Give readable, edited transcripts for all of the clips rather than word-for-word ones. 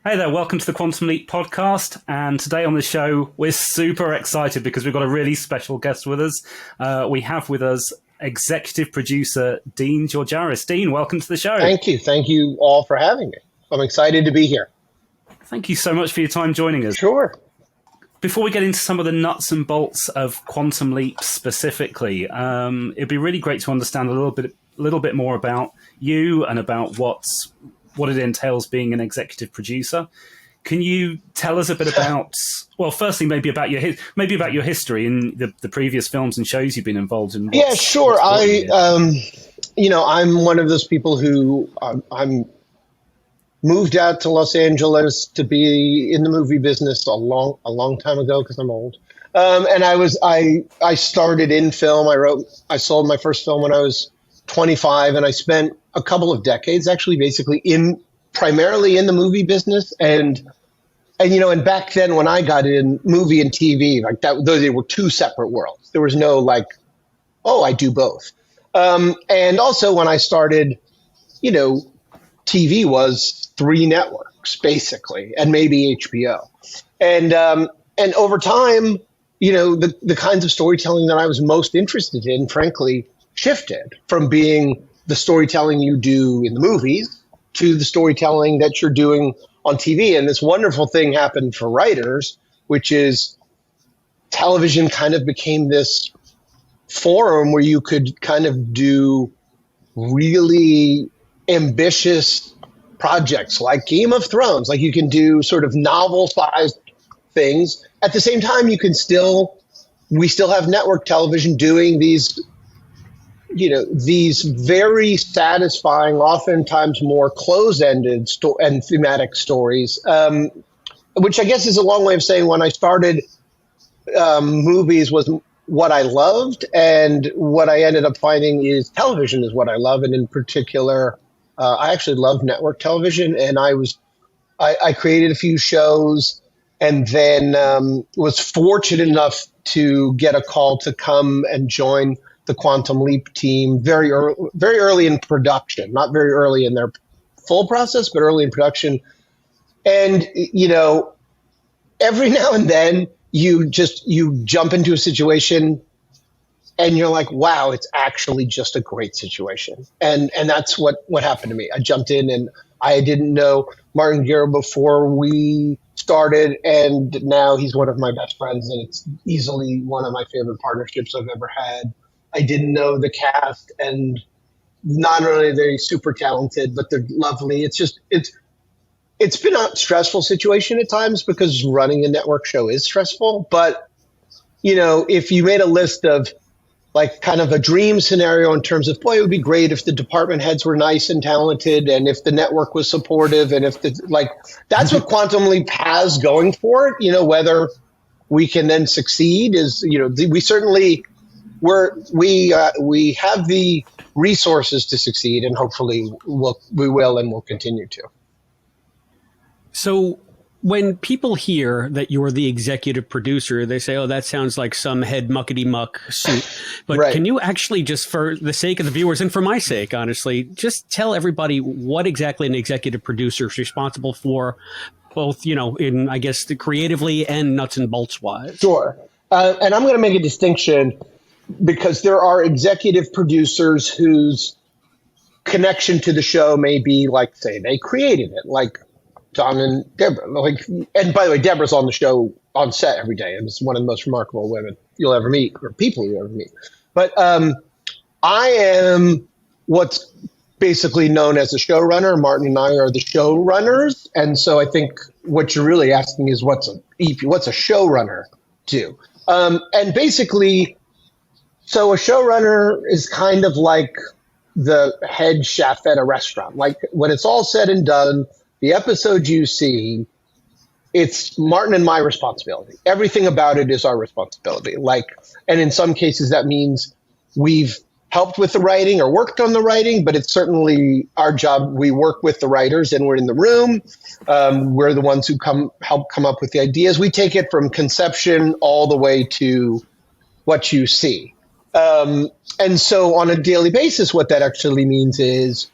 Hey there, welcome to the Quantum Leap podcast. And today on the show, we're super excited because we've got a really special guest with us. We have with us executive producer Dean Georgaris. Dean, welcome to the show. Thank you. Thank you all for having me. I'm excited to be here. Thank you so much for your time joining us. Sure. Before we get into some of the nuts and bolts of Quantum Leap specifically, it'd be really great to understand a little bit more about you and about what it entails being an executive producer. Can you tell us a bit about, well, firstly, maybe about your history in the previous films and shows you've been involved in? Yeah, sure. I'm one of those people who I'm moved out to Los Angeles to be in the movie business a long time ago because I'm old. And I started in film. I sold my first film when I was 25, and I spent a couple of decades actually basically primarily in the movie business. And back then when I got in movie and TV, like that, they were two separate worlds. There was no like, oh, I do both. And also when I started, TV was 3 networks basically, and maybe HBO. And over time, the kinds of storytelling that I was most interested in, frankly, shifted from being the storytelling you do in the movies to the storytelling that you're doing on TV. And this wonderful thing happened for writers, which is television kind of became this forum where you could kind of do really ambitious projects like Game of Thrones. Like you can do sort of novel-sized things. At the same time, we still have network television doing these very satisfying, oftentimes more close-ended and thematic stories, which I guess is a long way of saying when I started, movies was what I loved, and what I ended up finding is television is what I love, and in particular, I actually love network television, and I created a few shows, and then was fortunate enough to get a call to come and join the Quantum Leap team very early in production, not very early in their full process, but early in production. And, every now and then you jump into a situation and you're like, wow, it's actually just a great situation. And that's what happened to me. I jumped in and I didn't know Martin Guerra before we started, and now he's one of my best friends, and it's easily one of my favorite partnerships I've ever had. I didn't know the cast, and not only are they super talented, but they're lovely. It's been a stressful situation at times because running a network show is stressful. But, if you made a list of like kind of a dream scenario in terms of, boy, it would be great if the department heads were nice and talented, and if the network was supportive, and if that's what Quantum Leap has going for it. Whether we can then succeed is, we certainly we have the resources to succeed, and hopefully we will and will continue to. So when people hear that you're the executive producer, they say, oh, that sounds like some head muckety-muck suit. But right. Can you actually, just for the sake of the viewers and for my sake, honestly, just tell everybody what exactly an executive producer is responsible for, both, in, I guess, the creatively and nuts and bolts wise? Sure. And I'm going to make a distinction, because there are executive producers whose connection to the show may be like, say, they created it, like Don and Deborah. And by the way, Deborah's on the show on set every day, and it's one of the most remarkable women you'll ever meet, or people you'll ever meet. But I am what's basically known as a showrunner. Martin and I are the showrunners, and so I think what you're really asking is what's a showrunner do? And basically, so a showrunner is kind of like the head chef at a restaurant. Like when it's all said and done, the episode you see, it's Martin and my responsibility. Everything about it is our responsibility. And in some cases that means we've helped with the writing or worked on the writing, but it's certainly our job. We work with the writers and we're in the room. We're the ones who help come up with the ideas. We take it from conception all the way to what you see. And so on a daily basis, what that actually means is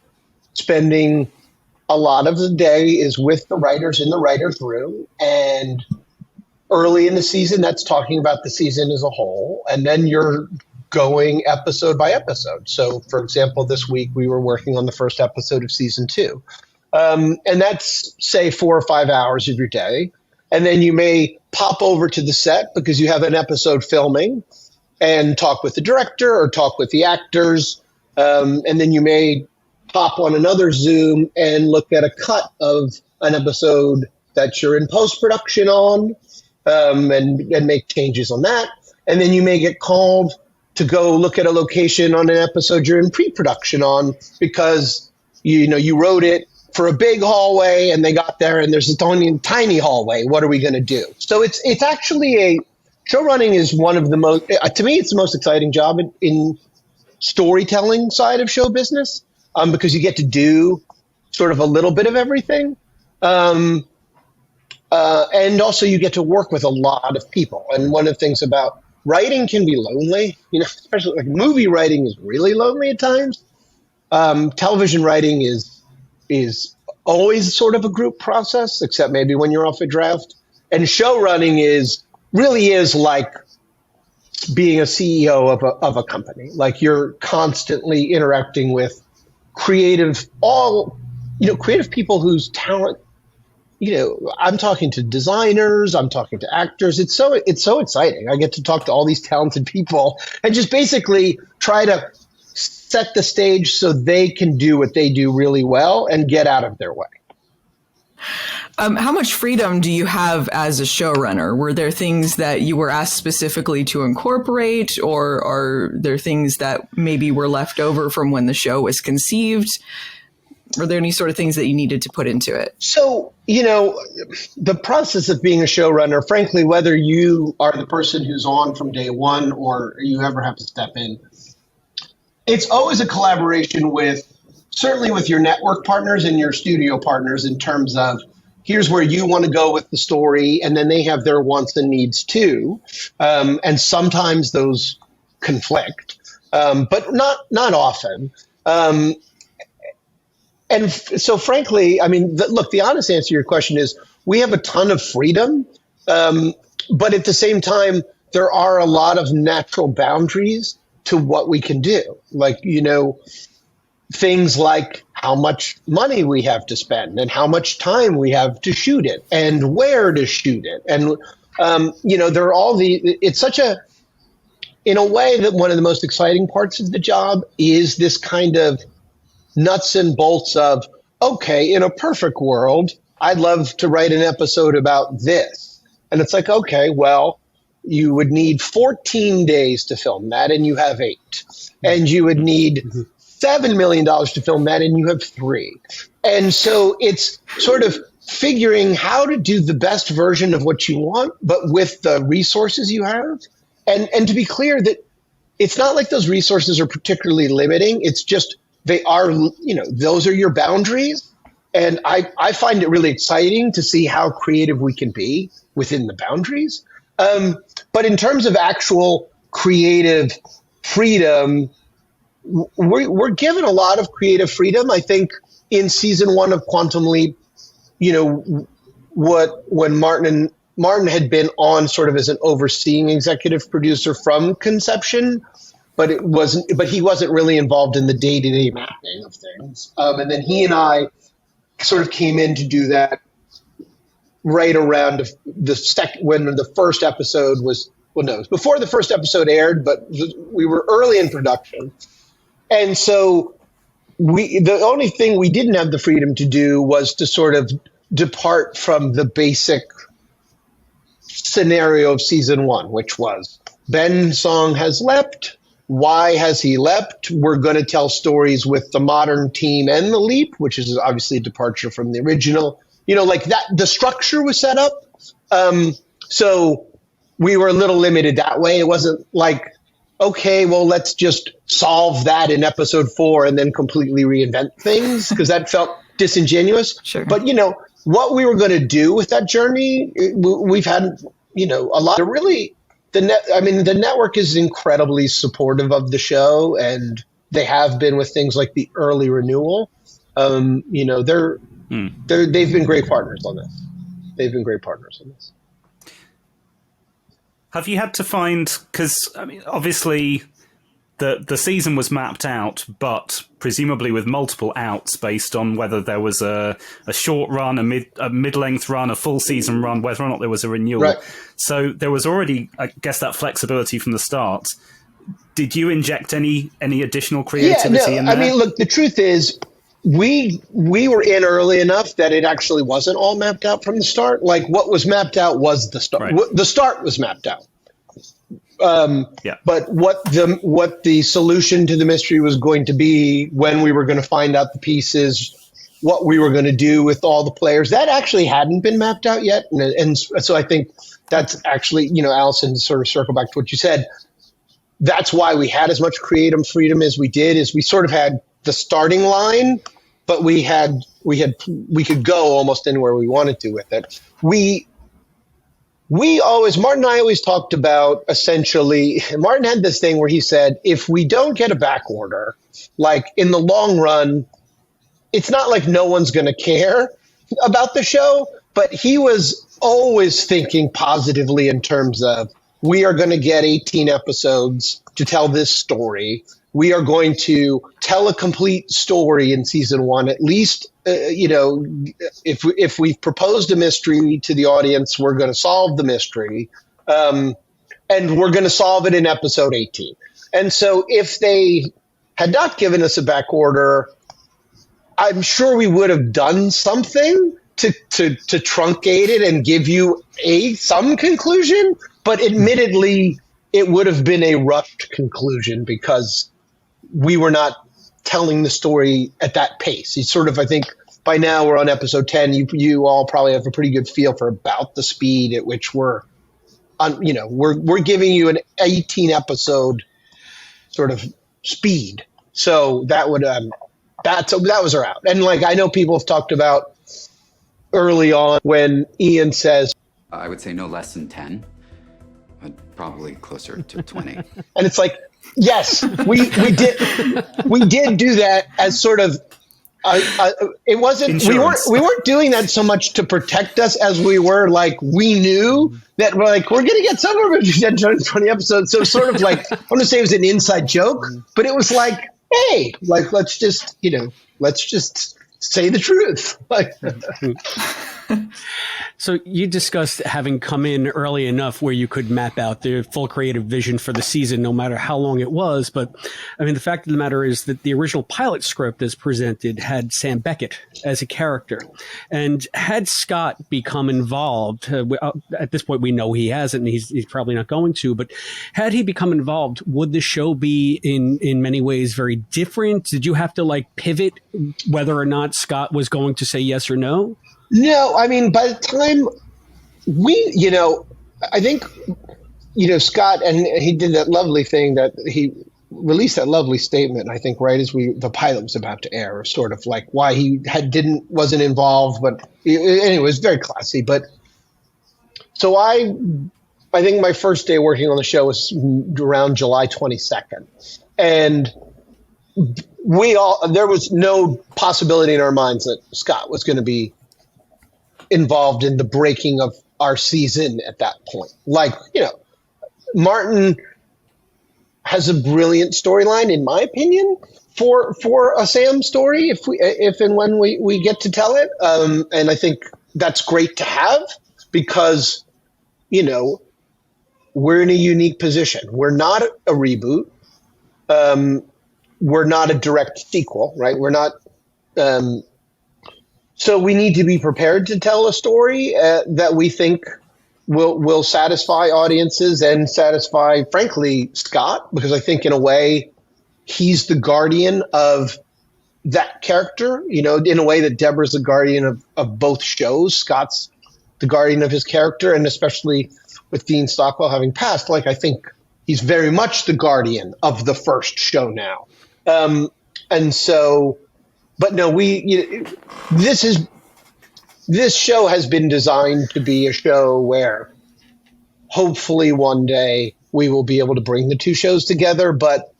spending a lot of the day is with the writers in the writer's room. And early in the season, that's talking about the season as a whole. And then you're going episode by episode. So, for example, this week we were working on the first episode of season 2. And that's, say, 4 or 5 hours of your day. And then you may pop over to the set because you have an episode filming and talk with the director or talk with the actors. And then you may pop on another Zoom and look at a cut of an episode that you're in post-production on, and make changes on that. And then you may get called to go look at a location on an episode you're in pre-production on because you wrote it for a big hallway and they got there and there's a tiny hallway. What are we going to do? So it's actually show running is one of the most, to me, it's the most exciting job in storytelling side of show business, because you get to do sort of a little bit of everything. And also you get to work with a lot of people. And one of the things about writing can be lonely, especially like movie writing is really lonely at times. Television writing is always sort of a group process, except maybe when you're off a draft. And show running really is like being a CEO of a company. Like you're constantly interacting with creative people whose talent, I'm talking to designers, I'm talking to actors. It's so exciting. I get to talk to all these talented people and just basically try to set the stage so they can do what they do really well and get out of their way. How much freedom do you have as a showrunner? Were there things that you were asked specifically to incorporate, or are there things that maybe were left over from when the show was conceived? Were there any sort of things that you needed to put into it? So, the process of being a showrunner, frankly, whether you are the person who's on from day one or you ever have to step in, it's always a collaboration certainly with your network partners and your studio partners in terms of here's where you want to go with the story, and then they have their wants and needs too. And sometimes those conflict, but not often. And so frankly, the honest answer to your question is we have a ton of freedom, but at the same time, there are a lot of natural boundaries to what we can do. Like, things like how much money we have to spend and how much time we have to shoot it and where to shoot it. And, there are it's such in a way that one of the most exciting parts of the job is this kind of nuts and bolts of, okay, in a perfect world, I'd love to write an episode about this. And it's like, okay, well, you would need 14 days to film that and you have 8. And you would need $7 million to film that and you have 3. And so it's sort of figuring how to do the best version of what you want, but with the resources you have. And to be clear that it's not like those resources are particularly limiting. It's just they are, those are your boundaries. And I find it really exciting to see how creative we can be within the boundaries. But in terms of actual creative freedom, we're given a lot of creative freedom. I think in season 1 of Quantum Leap, when Martin had been on sort of as an overseeing executive producer from conception, but he wasn't really involved in the day-to-day mapping of things. And then he and I sort of came in to do that right around when the first episode was, it was before the first episode aired, but we were early in production. And so the only thing we didn't have the freedom to do was to sort of depart from the basic scenario of season 1, which was Ben Song has leapt. Why has he leapt? We're going to tell stories with the modern team and the leap, which is obviously a departure from the original. Like that, the structure was set up. So we were a little limited that way. It wasn't like, okay, well, let's just solve that in episode 4 and then completely reinvent things, because that felt disingenuous. Sure. But, what we were going to do with that journey, we've had, a lot of really, the network is incredibly supportive of the show, and they have been with things like the early renewal. They've been great partners on this. Have you had to find, because I mean, obviously the season was mapped out, but presumably with multiple outs based on whether there was a short run, a mid-length run, a full season run, whether or not there was a renewal. Right. So there was already, I guess, that flexibility from the start. Did you inject any additional creativity in there? I mean, look, the truth is we were in early enough that it actually wasn't all mapped out from the start. Like, what was mapped out was the start. Right. The start was mapped out. Yeah. But what the solution to the mystery was going to be, when we were going to find out the pieces, what we were going to do with all the players, that actually hadn't been mapped out yet. And so I think that's actually, Allison, to sort of circle back to what you said, that's why we had as much creative freedom as we did, is we sort of had the starting line, but we could go almost anywhere we wanted to with it. Martin and I always talked about, essentially, Martin had this thing where he said, if we don't get a back order, like in the long run, it's not like no one's going to care about the show, but he was always thinking positively in terms of, we are going to get 18 episodes to tell this story. We are going to tell a complete story in season 1, at least. If we've proposed a mystery to the audience, we're going to solve the mystery, and we're going to solve it in episode 18. And so if they had not given us a back order, I'm sure we would have done something to truncate it and give you some conclusion. But admittedly, it would have been a rushed conclusion because we were not telling the story at that pace. It's sort of, I think, by now we're on episode 10. You all probably have a pretty good feel for about the speed at which we're giving you an 18 episode sort of speed. So that would that was our out. And like, I know people have talked about early on when Ian says, I would say no less than 10, but probably closer to 20. And it's like, yes, we did do that as sort of it wasn't insurance. we weren't doing that so much to protect us as we were like, we knew that we're going to get somewhere between 10 and 20 episodes. So sort of like, I want to say it was an inside joke, but it was like, hey, like, let's just say the truth. Like, So you discussed having come in early enough where you could map out the full creative vision for the season, no matter how long it was. But I mean, the fact of the matter is that the original pilot script as presented had Sam Beckett as a character. And had Scott become involved, at this point we know he hasn't, and he's probably not going to, but had he become involved, would the show be in many ways very different? Did you have to like pivot whether or not Scott was going to say yes or no? No, I mean, by the time I think, Scott, and he did that lovely thing that he released that lovely statement, I think, right as the pilot was about to air, sort of like why he wasn't involved, but anyway, it was very classy. But so I think my first day working on the show was around July 22nd. And there was no possibility in our minds that Scott was going to be involved in the breaking of our season at that point. Like, Martin has a brilliant storyline, in my opinion, for a Sam story, if and when we get to tell it. And I think that's great to have because, we're in a unique position. We're not a reboot. We're not a direct sequel, right? We're not, so we need to be prepared to tell a story that we think will satisfy audiences and satisfy, frankly, Scott, because I think in a way he's the guardian of that character, in a way that Deborah's the guardian of both shows. Scott's the guardian of his character, and especially with Dean Stockwell having passed, like, I think he's very much the guardian of the first show now. And so, but no, this show has been designed to be a show where hopefully one day we will be able to bring the two shows together. But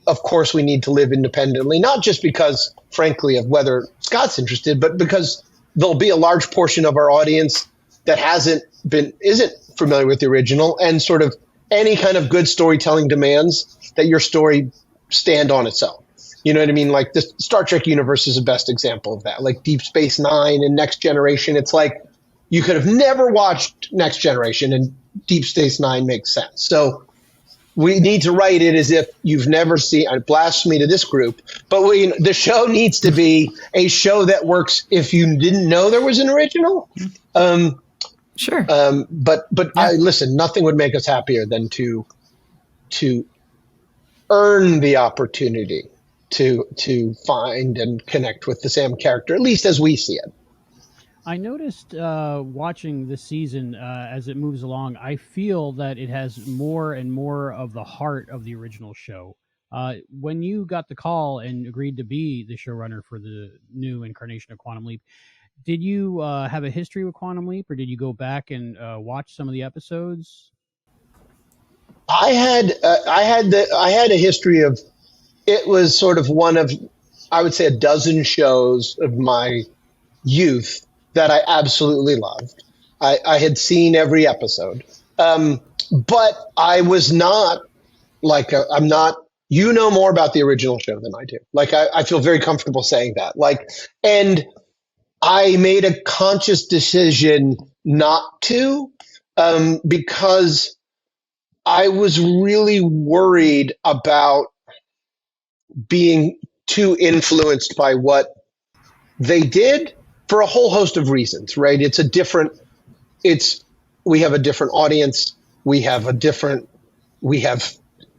of course we need to live independently, not just because, frankly, of whether Scott's interested, but because there'll be a large portion of our audience that isn't familiar with the original, and sort of any kind of good storytelling demands that your story stand on its own. You know what I mean? Like the Star Trek universe is the best example of that. Like Deep Space Nine and Next Generation. It's like you could have never watched Next Generation and Deep Space Nine makes sense. So we need to write it as if you've never seen, blasphemy to this group, but the show needs to be a show that works if you didn't know there was an original. Sure. But listen, nothing would make us happier than to earn the opportunity to find and connect with the Sam character, at least as we see it. I noticed watching this season as it moves along, I feel that it has more and more of the heart of the original show. When you got the call and agreed to be the showrunner for the new incarnation of Quantum Leap, did you have a history with Quantum Leap, or did you go back and watch some of the episodes? I had a history of. It was sort of one of, I would say, a dozen shows of my youth that I absolutely loved. I had seen every episode, but I was not like I'm not. You know more about the original show than I do. Like I feel very comfortable saying that. Like, and I made a conscious decision not to, because I was really worried about being too influenced by what they did for a whole host of reasons, right? We have a different audience. We have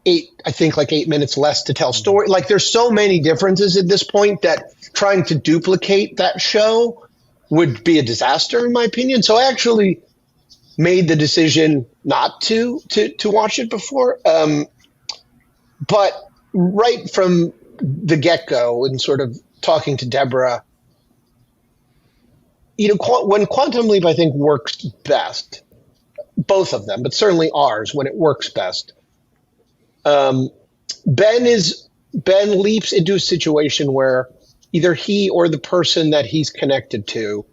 8 minutes less to tell story. Like there's so many differences at this point that trying to duplicate that show would be a disaster in my opinion. So I actually made the decision not to watch it before. But right from the get-go and sort of talking to Deborah, when Quantum Leap, I think, works best, both of them, but certainly ours, when it works best, Ben leaps into a situation where either he or the person that he's connected to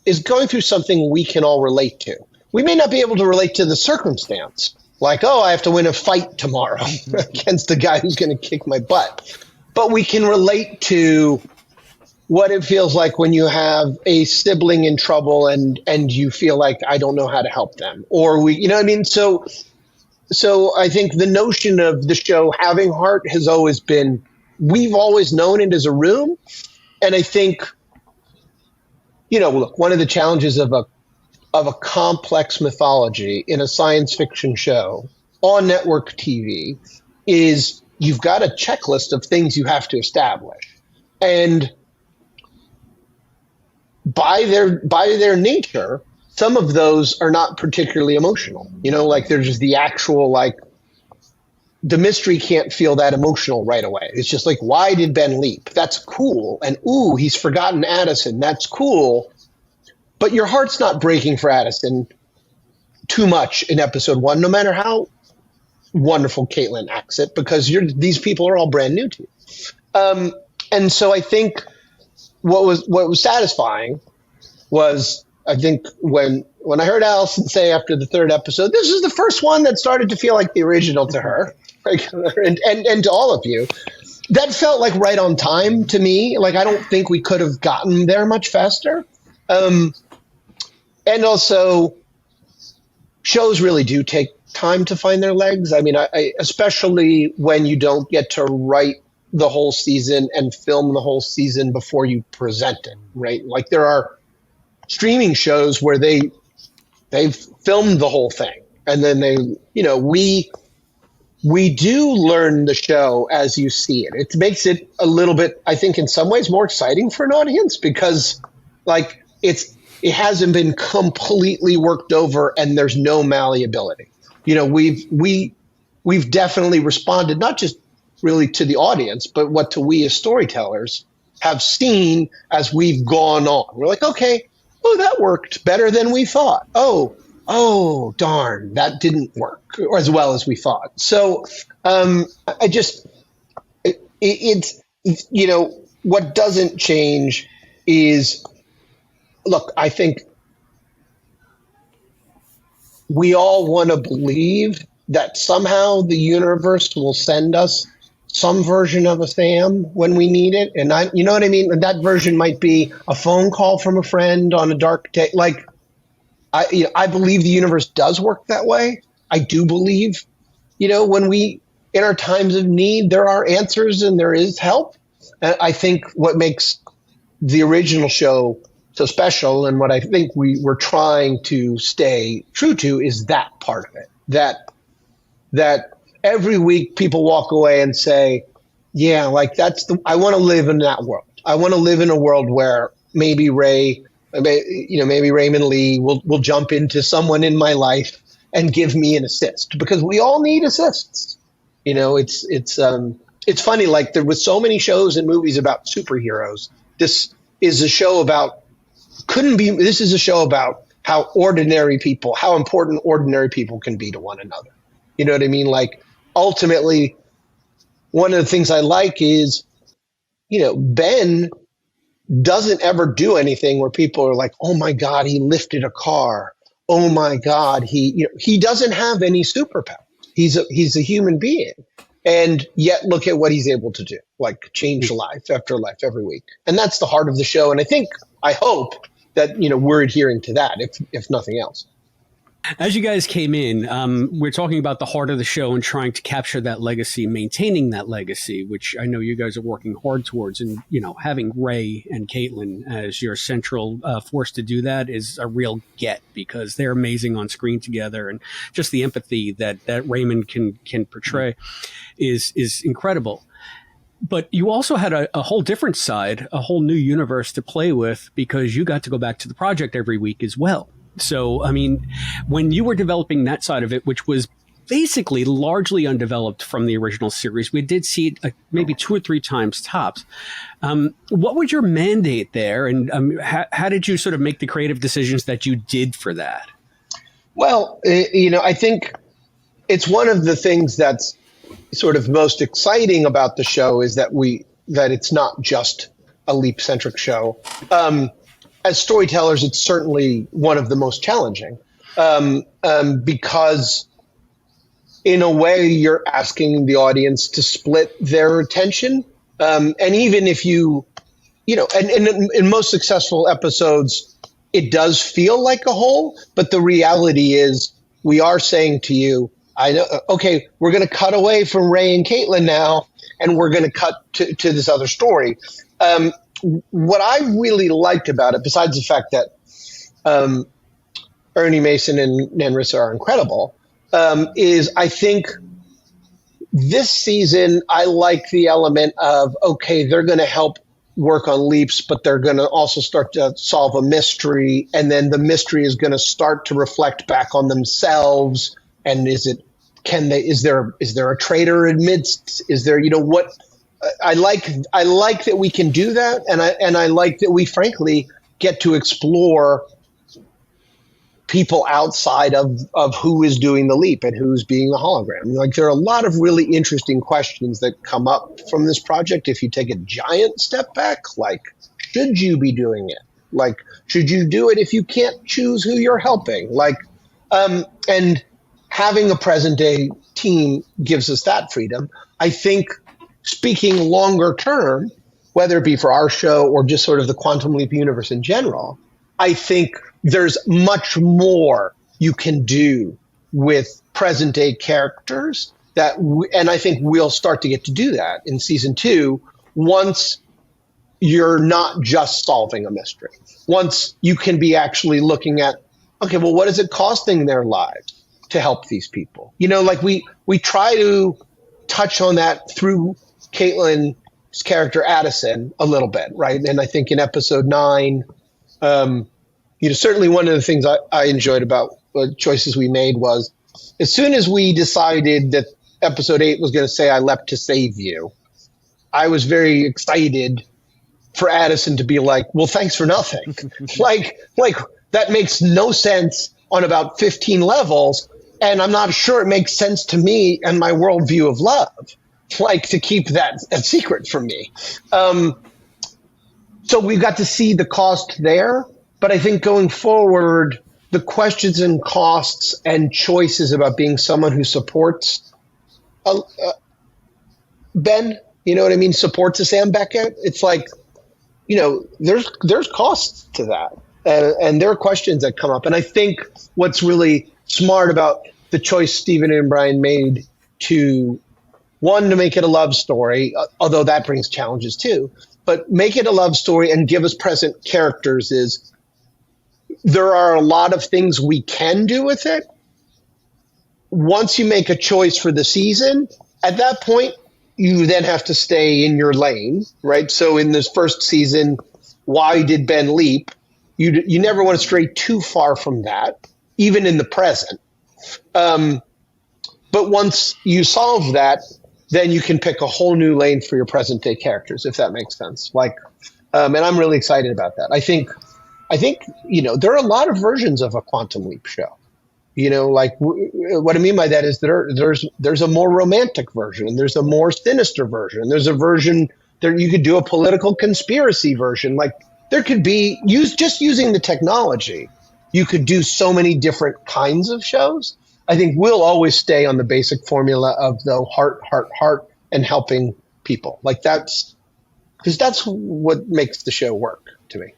is going through something we can all relate to. We may not be able to relate to the circumstance, like, I have to win a fight tomorrow against the guy who's going to kick my butt. But we can relate to what it feels like when you have a sibling in trouble and you feel like, I don't know how to help them. Or you know what I mean? So I think the notion of the show having heart has always been, we've always known it as a room. And I think, look, one of the challenges of a complex mythology in a science fiction show on network TV is you've got a checklist of things you have to establish. And by their nature, some of those are not particularly emotional. Like there's just the actual, like, the mystery can't feel that emotional right away. It's just like, why did Ben leap? That's cool. And ooh, he's forgotten Addison. That's cool. But your heart's not breaking for Addison too much in episode 1, no matter how wonderful Caitlin acts it, because these people are all brand new to you. And so I think what was satisfying was, I think when I heard Allison say after the 3rd episode, this is the first one that started to feel like the original to her, and to all of you, that felt like right on time to me. Like I don't think we could have gotten there much faster. And also, shows really do take time to find their legs. I mean, I especially when you don't get to write the whole season and film the whole season before you present it, right? Like there are streaming shows where they've filmed the whole thing, and then we do learn the show as you see it. It makes it a little bit, I think, in some ways more exciting for an audience because, like, it hasn't been completely worked over and there's no malleability. We've definitely responded not just really to the audience, but what we as storytellers have seen as we've gone on. We're like, okay, that worked better than we thought. Oh, darn, that didn't work as well as we thought. So it's what doesn't change is, look, I think we all want to believe that somehow the universe will send us some version of a Sam when we need it. And you know what I mean? And that version might be a phone call from a friend on a dark day. Like, I believe the universe does work that way. I do believe, when in our times of need, there are answers and there is help. And I think what makes the original show so special, and what I think we're trying to stay true to, is that part of it. That every week people walk away and say, yeah, like I want to live in that world. I want to live in a world where maybe maybe Raymond Lee will jump into someone in my life and give me an assist, because we all need assists. It's funny, like there was so many shows and movies about superheroes. This is a show about how important ordinary people can be to one another. You know what I mean? Like, ultimately, one of the things I like is, Ben doesn't ever do anything where people are like, oh my God, he lifted a car. Oh my God, he doesn't have any superpower. He's a human being. And yet look at what he's able to do, like change life after life every week. And that's the heart of the show. And I hope that, we're adhering to that, if nothing else. As you guys came in, we're talking about the heart of the show and trying to capture that legacy, maintaining that legacy, which I know you guys are working hard towards. And, having Ray and Caitlin as your central force to do that is a real get, because they're amazing on screen together. And just the empathy that Raymond can portray is incredible. But you also had a whole different side, a whole new universe to play with, because you got to go back to the project every week as well. So, I mean, when you were developing that side of it, which was basically largely undeveloped from the original series, we did see it maybe 2 or 3 times tops. What was your mandate there? And how did you sort of make the creative decisions that you did for that? Well, I think it's one of the things that's sort of most exciting about the show is that it's not just a Leap-centric show. As storytellers, it's certainly one of the most challenging, because in a way you're asking the audience to split their attention. And even if and in most successful episodes, it does feel like a whole, but the reality is we are saying to you, I know, okay, we're going to cut away from Ray and Caitlin now, and we're going to cut to this other story. What I really liked about it, besides the fact that Ernie Mason and Nanrissa are incredible, is I think this season I like the element of, okay, they're going to help work on leaps, but they're going to also start to solve a mystery, and then the mystery is going to start to reflect back on themselves. And is there a traitor amidst? Is there, what? I like that we can do that, and I like that we frankly get to explore people outside of who is doing the leap and who's being the hologram. Like, there are a lot of really interesting questions that come up from this project if you take a giant step back. Like, should you be doing it? Like, should you do it if you can't choose who you're helping? Like, and having a present day team gives us that freedom. I think, speaking longer term, whether it be for our show or just sort of the Quantum Leap universe in general, I think there's much more you can do with present day characters and I think we'll start to get to do that in season 2 once you're not just solving a mystery. Once you can be actually looking at, okay, well, what is it costing their lives to help these people? Like we try to touch on that through Caitlin's character Addison a little bit, right? And I think in episode 9, certainly one of the things I enjoyed about the choices we made was, as soon as we decided that episode 8 was going to say, I leapt to save you, I was very excited for Addison to be like, well, thanks for nothing. like that makes no sense on about 15 levels. And I'm not sure it makes sense to me and my worldview of love, like, to keep that a secret from me. So So we got to see the cost there, but I think going forward, the questions and costs and choices about being someone who supports Ben, you know what I mean, supports a Sam Beckett. It's like, there's costs to that, and there are questions that come up. And I think what's really smart about the choice Stephen and Brian made to make it a love story, although that brings challenges too, but make it a love story and give us present characters is there are a lot of things we can do with it. Once you make a choice for the season, at that point, you then have to stay in your lane, right? So in this first season, why did Ben leap? You never want to stray too far from that, even in the present. But once you solve that, then you can pick a whole new lane for your present day characters, if that makes sense. And I'm really excited about that. I think, there are a lot of versions of a Quantum Leap show. What I mean by that is there's a more romantic version, and there's a more sinister version. There's a version there you could do a political conspiracy version. Like there could be using the technology, you could do so many different kinds of shows. I think we'll always stay on the basic formula of the heart, and helping people. Like that's what makes the show work to me.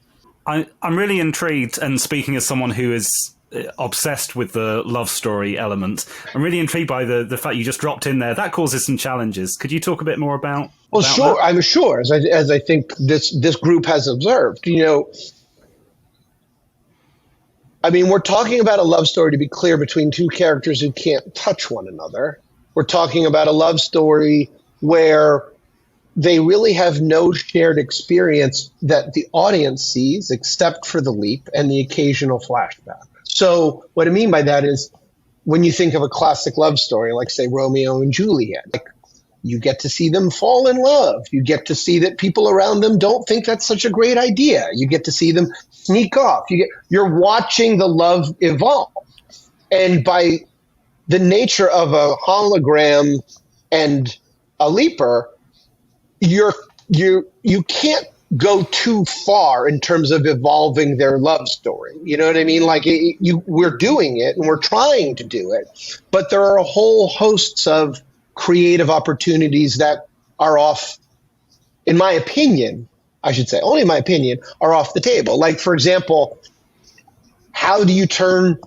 I'm really intrigued, and speaking as someone who is obsessed with the love story element, I'm really intrigued by the fact you just dropped in there. That causes some challenges. Could you talk a bit more about? Well, sure. That? I'm sure, as I think this group has observed. We're talking about a love story, to be clear, between two characters who can't touch one another. We're talking about a love story where they really have no shared experience that the audience sees, except for the leap and the occasional flashback. So what I mean by that is when you think of a classic love story, like, say, Romeo and Juliet, like, you get to see them fall in love. You get to see that people around them don't think that's such a great idea. You get to see them sneak off. You're watching the love evolve. And by the nature of a hologram and a leaper, you can't go too far in terms of evolving their love story. You know what I mean? Like we're doing it and we're trying to do it, but there are a whole hosts of creative opportunities that are off, in my opinion, I should say, only in my opinion, are off the table. Like, for example, how would you turn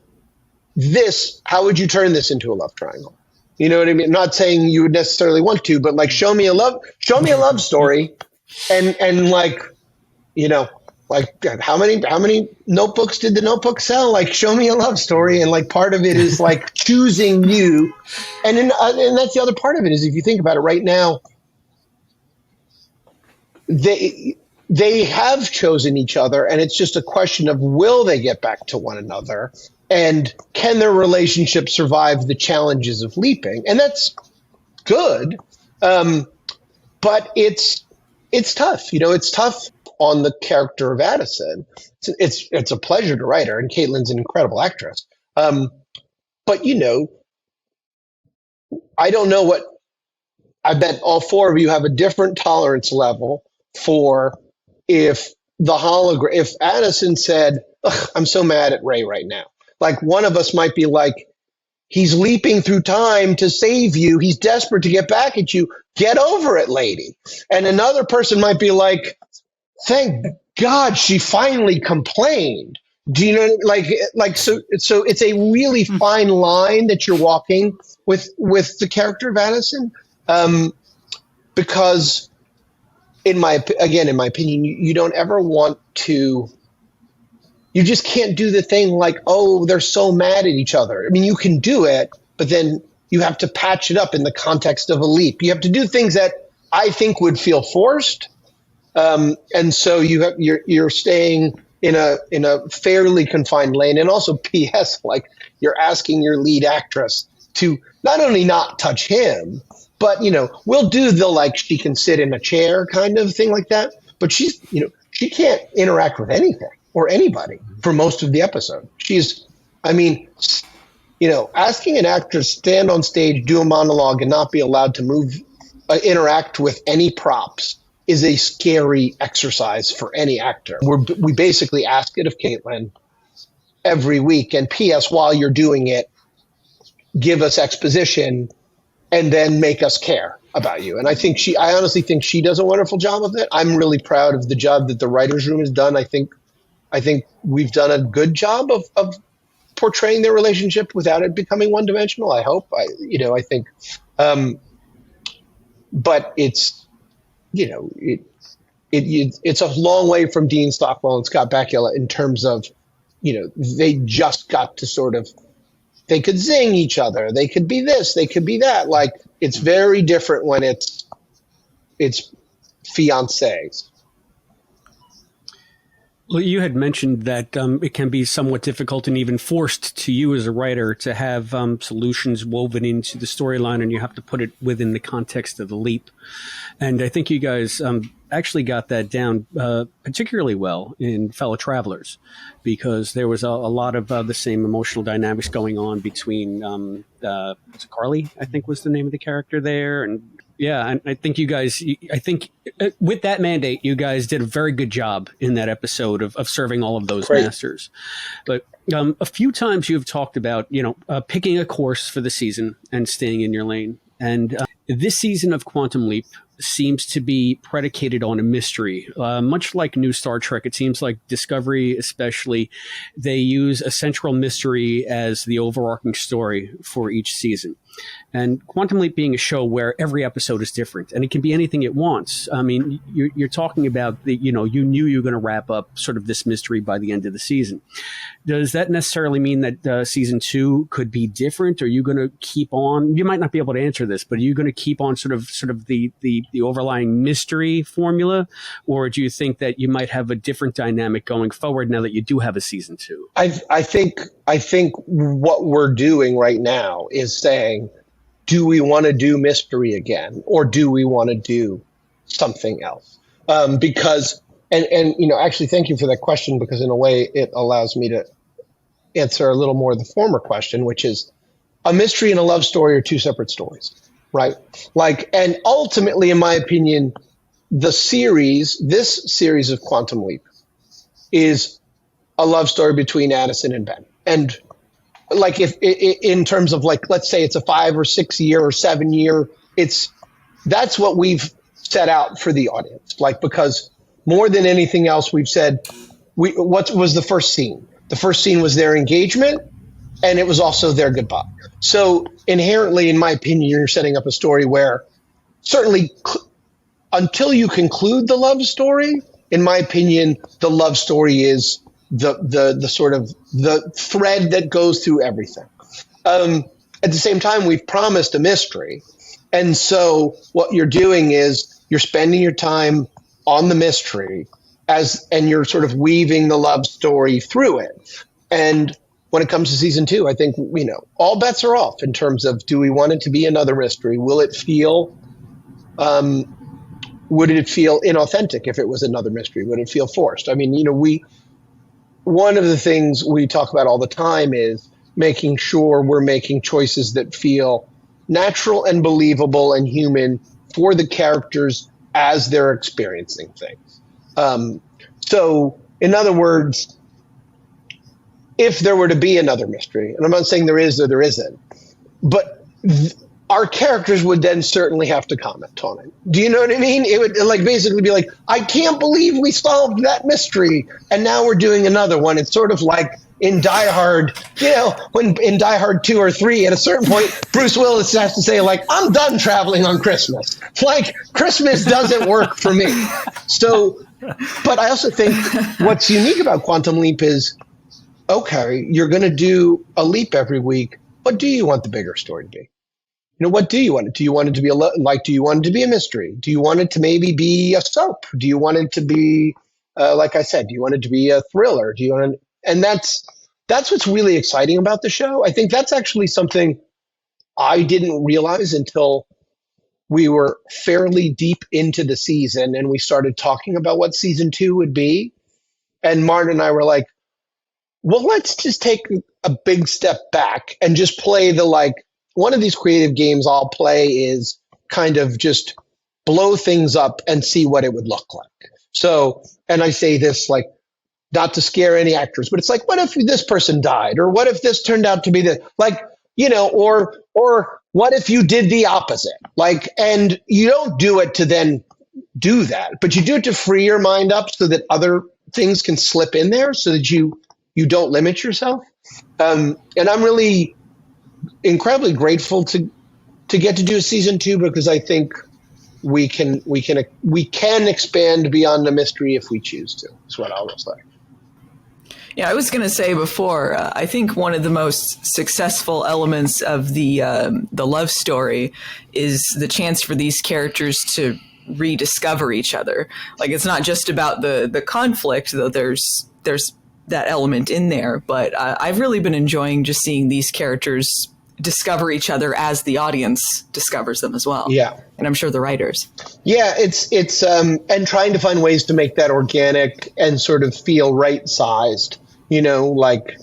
this into a love triangle? You know what I mean? I'm not saying you would necessarily want to, but like show me a love story and like, like how many notebooks did the Notebook sell? Like show me a love story. And like part of it is like choosing you. And that's the other part of it is, if you think about it right now, they have chosen each other, and it's just a question of will they get back to one another, and can their relationship survive the challenges of leaping? And that's good, but it's tough. It's tough on the character of Addison. It's a pleasure to write her, and Caitlin's an incredible actress. But I don't know what. I bet all four of you have a different tolerance level for if Addison said, "I'm so mad at Ray right now." Like one of us might be like, "He's leaping through time to save you. He's desperate to get back at you. Get over it, lady." And another person might be like, "Thank God she finally complained." Do you know, so it's a really fine line that you're walking with the character of Addison, because in my opinion, you don't ever want to. You just can't do the thing like, oh, they're so mad at each other. I mean, you can do it, but then you have to patch it up in the context of a leap. You have to do things that I think would feel forced, and so you're staying in a fairly confined lane. And also, P.S. like you're asking your lead actress to not only not touch him, but we'll do the like she can sit in a chair kind of thing like that. But she can't interact with anything or anybody for most of the episode. Asking an actor to stand on stage, do a monologue, and not be allowed to move, interact with any props is a scary exercise for any actor. We basically ask it of Caitlin every week. And P.S., while you're doing it, give us exposition and then make us care about you. And I honestly think she does a wonderful job of it. I'm really proud of the job that the writer's room has done. I think we've done a good job of portraying their relationship without it becoming one-dimensional. I hope. I think, but it's, it's a long way from Dean Stockwell and Scott Bakula in terms of, they just got to sort of, they could zing each other. They could be this, they could be that. Like, it's very different when it's fiancés. Well, you had mentioned that it can be somewhat difficult and even forced to you as a writer to have solutions woven into the storyline, and you have to put it within the context of the leap. And I think you guys actually got that down particularly well in Fellow Travelers, because there was a lot of the same emotional dynamics going on between Carly, I think was the name of the character there, and yeah, and I think you guys, with that mandate, you guys did a very good job in that episode of serving all of those masters. But a few times you've talked about, picking a course for the season and staying in your lane. And this season of Quantum Leap seems to be predicated on a mystery. Much like New Star Trek, it seems like Discovery especially, they use a central mystery as the overarching story for each season. And Quantum Leap being a show where every episode is different, and it can be anything it wants. I mean, you're talking about you knew you were going to wrap up sort of this mystery by the end of the season. Does that necessarily mean that season 2 could be different? Are you going to keep on? You might not be able to answer this, but are you going to keep on sort of the overlying mystery formula, or do you think that you might have a different dynamic going forward now that you do have a season 2? I think what we're doing right now is saying, do we want to do mystery again, or do we want to do something else? Because actually, thank you for that question, because in a way it allows me to answer a little more of the former question, which is a mystery and a love story are two separate stories, right? And ultimately, in my opinion, this series of Quantum Leap is a love story between Addison and Ben. And if in terms of let's say it's a 5 or 6 year or 7 year, that's what we've set out for the audience. Because more than anything else, we've said, what was the first scene? The first scene was their engagement, and it was also their goodbye. So inherently, in my opinion, you're setting up a story where certainly until you conclude the love story, in my opinion, the love story is the sort of the thread that goes through everything. At the same time, we've promised a mystery. And so what you're doing is you're spending your time on the mystery and you're sort of weaving the love story through it. And when it comes to season 2, I think, all bets are off in terms of, do we want it to be another mystery? Would it feel inauthentic if it was another mystery? Would it feel forced? I mean, one of the things we talk about all the time is making sure we're making choices that feel natural and believable and human for the characters as they're experiencing things. So, in other words, if there were to be another mystery, and I'm not saying there is or there isn't, but our characters would then certainly have to comment on it. Do you know what I mean? It would basically be like, I can't believe we solved that mystery, and now we're doing another one. It's sort of like in Die Hard, when in Die Hard 2 or 3, at a certain point, Bruce Willis has to say, I'm done traveling on Christmas. Christmas doesn't work for me. So, but I also think what's unique about Quantum Leap is, okay, you're going to do a leap every week. What do you want the bigger story to be? What do you want? Do you want it to be do you want it to be a mystery? Do you want it to maybe be a soap? Do you want it to be, like I said, do you want it to be a thriller? And that's what's really exciting about the show. I think that's actually something I didn't realize until we were fairly deep into the season and we started talking about what season 2 would be. And Martin and I were like, well, let's just take a big step back and just play one of these creative games I'll play is kind of just blow things up and see what it would look like. So, and I say this like, not to scare any actors, but it's like, what if this person died? Or what if this turned out to be the, like, you know, or what if you did the opposite? Like, and you don't do it to then do that, but you do it to free your mind up so that other things can slip in there so that you don't limit yourself. And I'm really incredibly grateful to get to do season 2, because I think we can expand beyond the mystery if we choose to. Is what I'll say. Yeah, I was going to say before, I think one of the most successful elements of the love story is the chance for these characters to rediscover each other. Like, it's not just about the conflict, though there's that element in there, but I've really been enjoying just seeing these characters discover each other as the audience discovers them as well. Yeah. And I'm sure the writers. Yeah, it's and trying to find ways to make that organic and sort of feel right-sized. You know, like,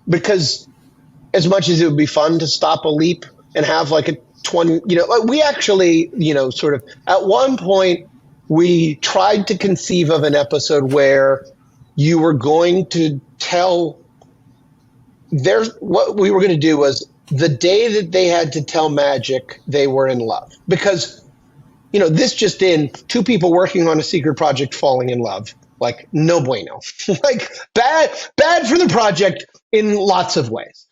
because as much as it would be fun to stop a leap and have like a 20, you know, we actually, you know, sort of at one point we tried to conceive of an episode where you were going to tell what we were going to do was the day that they had to tell Magic they were in love, because, you know, this just in, 2 people working on a secret project falling in love. Like, no bueno. Like, bad for the project in lots of ways.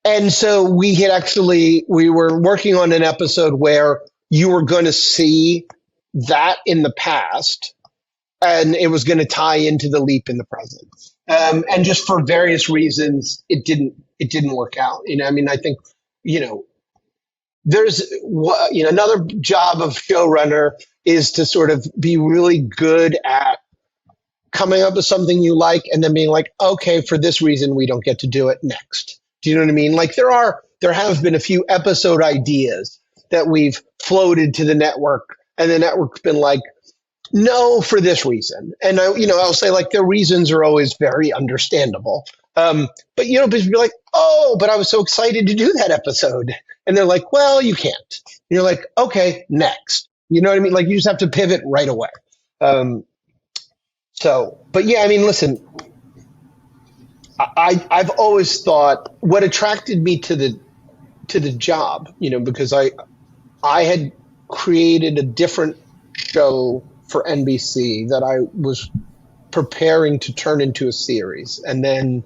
And so we were working on an episode where you were going to see that in the past, and it was going to tie into the leap in the present. And just for various reasons, it didn't work out. You know, I mean, I think, you know, there's, you know, another job of showrunner is to sort of be really good at coming up with something you like and then being like, okay, for this reason, we don't get to do it next. Do you know what I mean? Like, there have been a few episode ideas that we've floated to the network, and the network's been like, no, for this reason. And I'll say, like, their reasons are always very understandable. But, you know, but you're like, oh, but I was so excited to do that episode. And they're like, well, you can't. And you're like, okay, next. You know what I mean? Like, you just have to pivot right away. But yeah, I mean, listen, I've always thought what attracted me to the job, you know, because I had created a different show for NBC that I was preparing to turn into a series, and then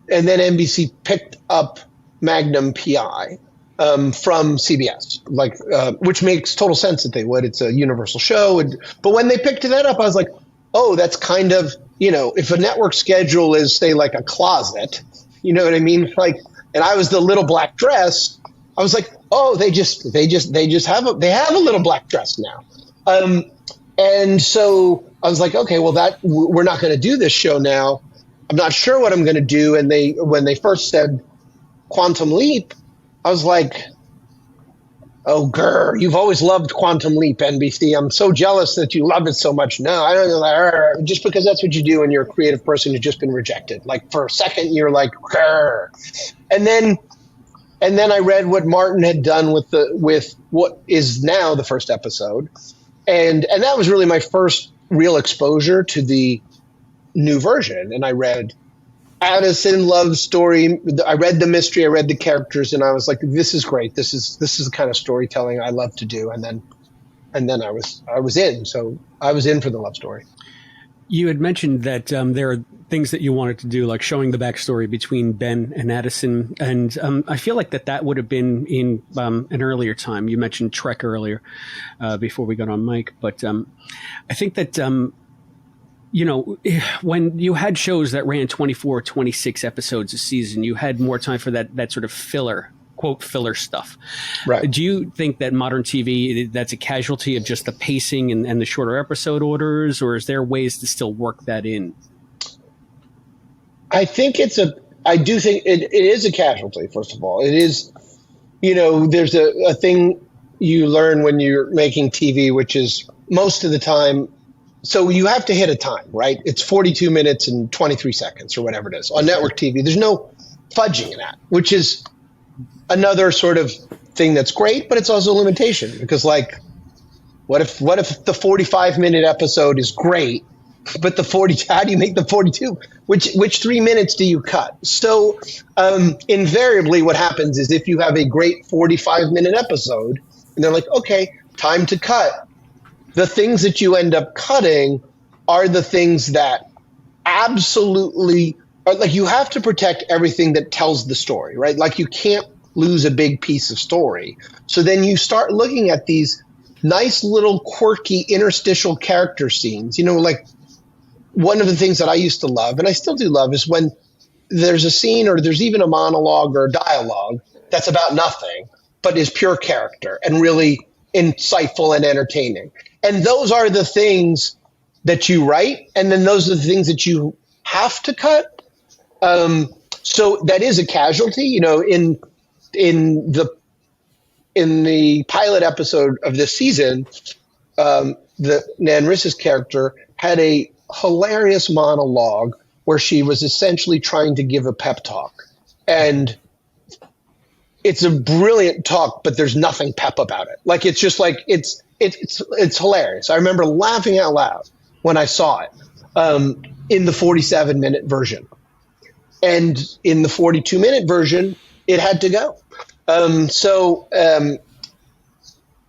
NBC picked up Magnum PI from CBS, like, which makes total sense that they would. It's a Universal show, but when they picked that up, I was like, oh, that's kind of, you know, if a network schedule is, say, like a closet, you know what I mean? Like, and I was the little black dress. I was like, oh, they have a little black dress now. And so I was like, okay, well, we're not going to do this show now. I'm not sure what I'm going to do. And when they first said Quantum Leap, I was like, oh, grr, you've always loved Quantum Leap, NBC. I'm so jealous that you love it so much. No, I don't know. Just because that's what you do when you're a creative person who's just been rejected. Like, for a second, you're like, grr. And then I read what Martin had done with what is now the first episode. And that was really my first real exposure to the new version. And I read Addison Love's story. I read the mystery. I read the characters, and I was like, "This is great. This is the kind of storytelling I love to do." And then I was in. So I was in for the love story. You had mentioned that there are things that you wanted to do, like showing the backstory between Ben and Addison, and I feel like that would have been in an earlier time. You mentioned Trek earlier before we got on mic, but I think that. You know, when you had shows that ran 24, 26 episodes a season, you had more time for that sort of filler, quote, filler stuff. Right. Do you think that modern TV, that's a casualty of just the pacing and the shorter episode orders, or is there ways to still work that in? I do think it is a casualty, first of all. It is, you know, there's a thing you learn when you're making TV, which is most of the time, so you have to hit a time, right? It's 42 minutes and 23 seconds or whatever it is. On network TV, there's no fudging that, which is another sort of thing that's great, but it's also a limitation because like, what if the 45-minute episode is great, but how do you make the 42? Which 3 minutes do you cut? So invariably what happens is if you have a great 45-minute episode and they're like, okay, time to cut, the things that you end up cutting are the things that absolutely are like, you have to protect everything that tells the story, right? Like you can't lose a big piece of story. So then you start looking at these nice little quirky interstitial character scenes. You know, like one of the things that I used to love, and I still do love, is when there's a scene or there's even a monologue or a dialogue that's about nothing, but is pure character and really insightful and entertaining. And those are the things that you write, and then those are the things that you have to cut. So that is a casualty, you know, in the pilot episode of this season, the Nan Riss's character had a hilarious monologue where she was essentially trying to give a pep talk. And it's a brilliant talk, but there's nothing pep about it. Like, it's just like, it's hilarious. I remember laughing out loud when I saw it in the 47-minute version. And in the 42-minute version, it had to go.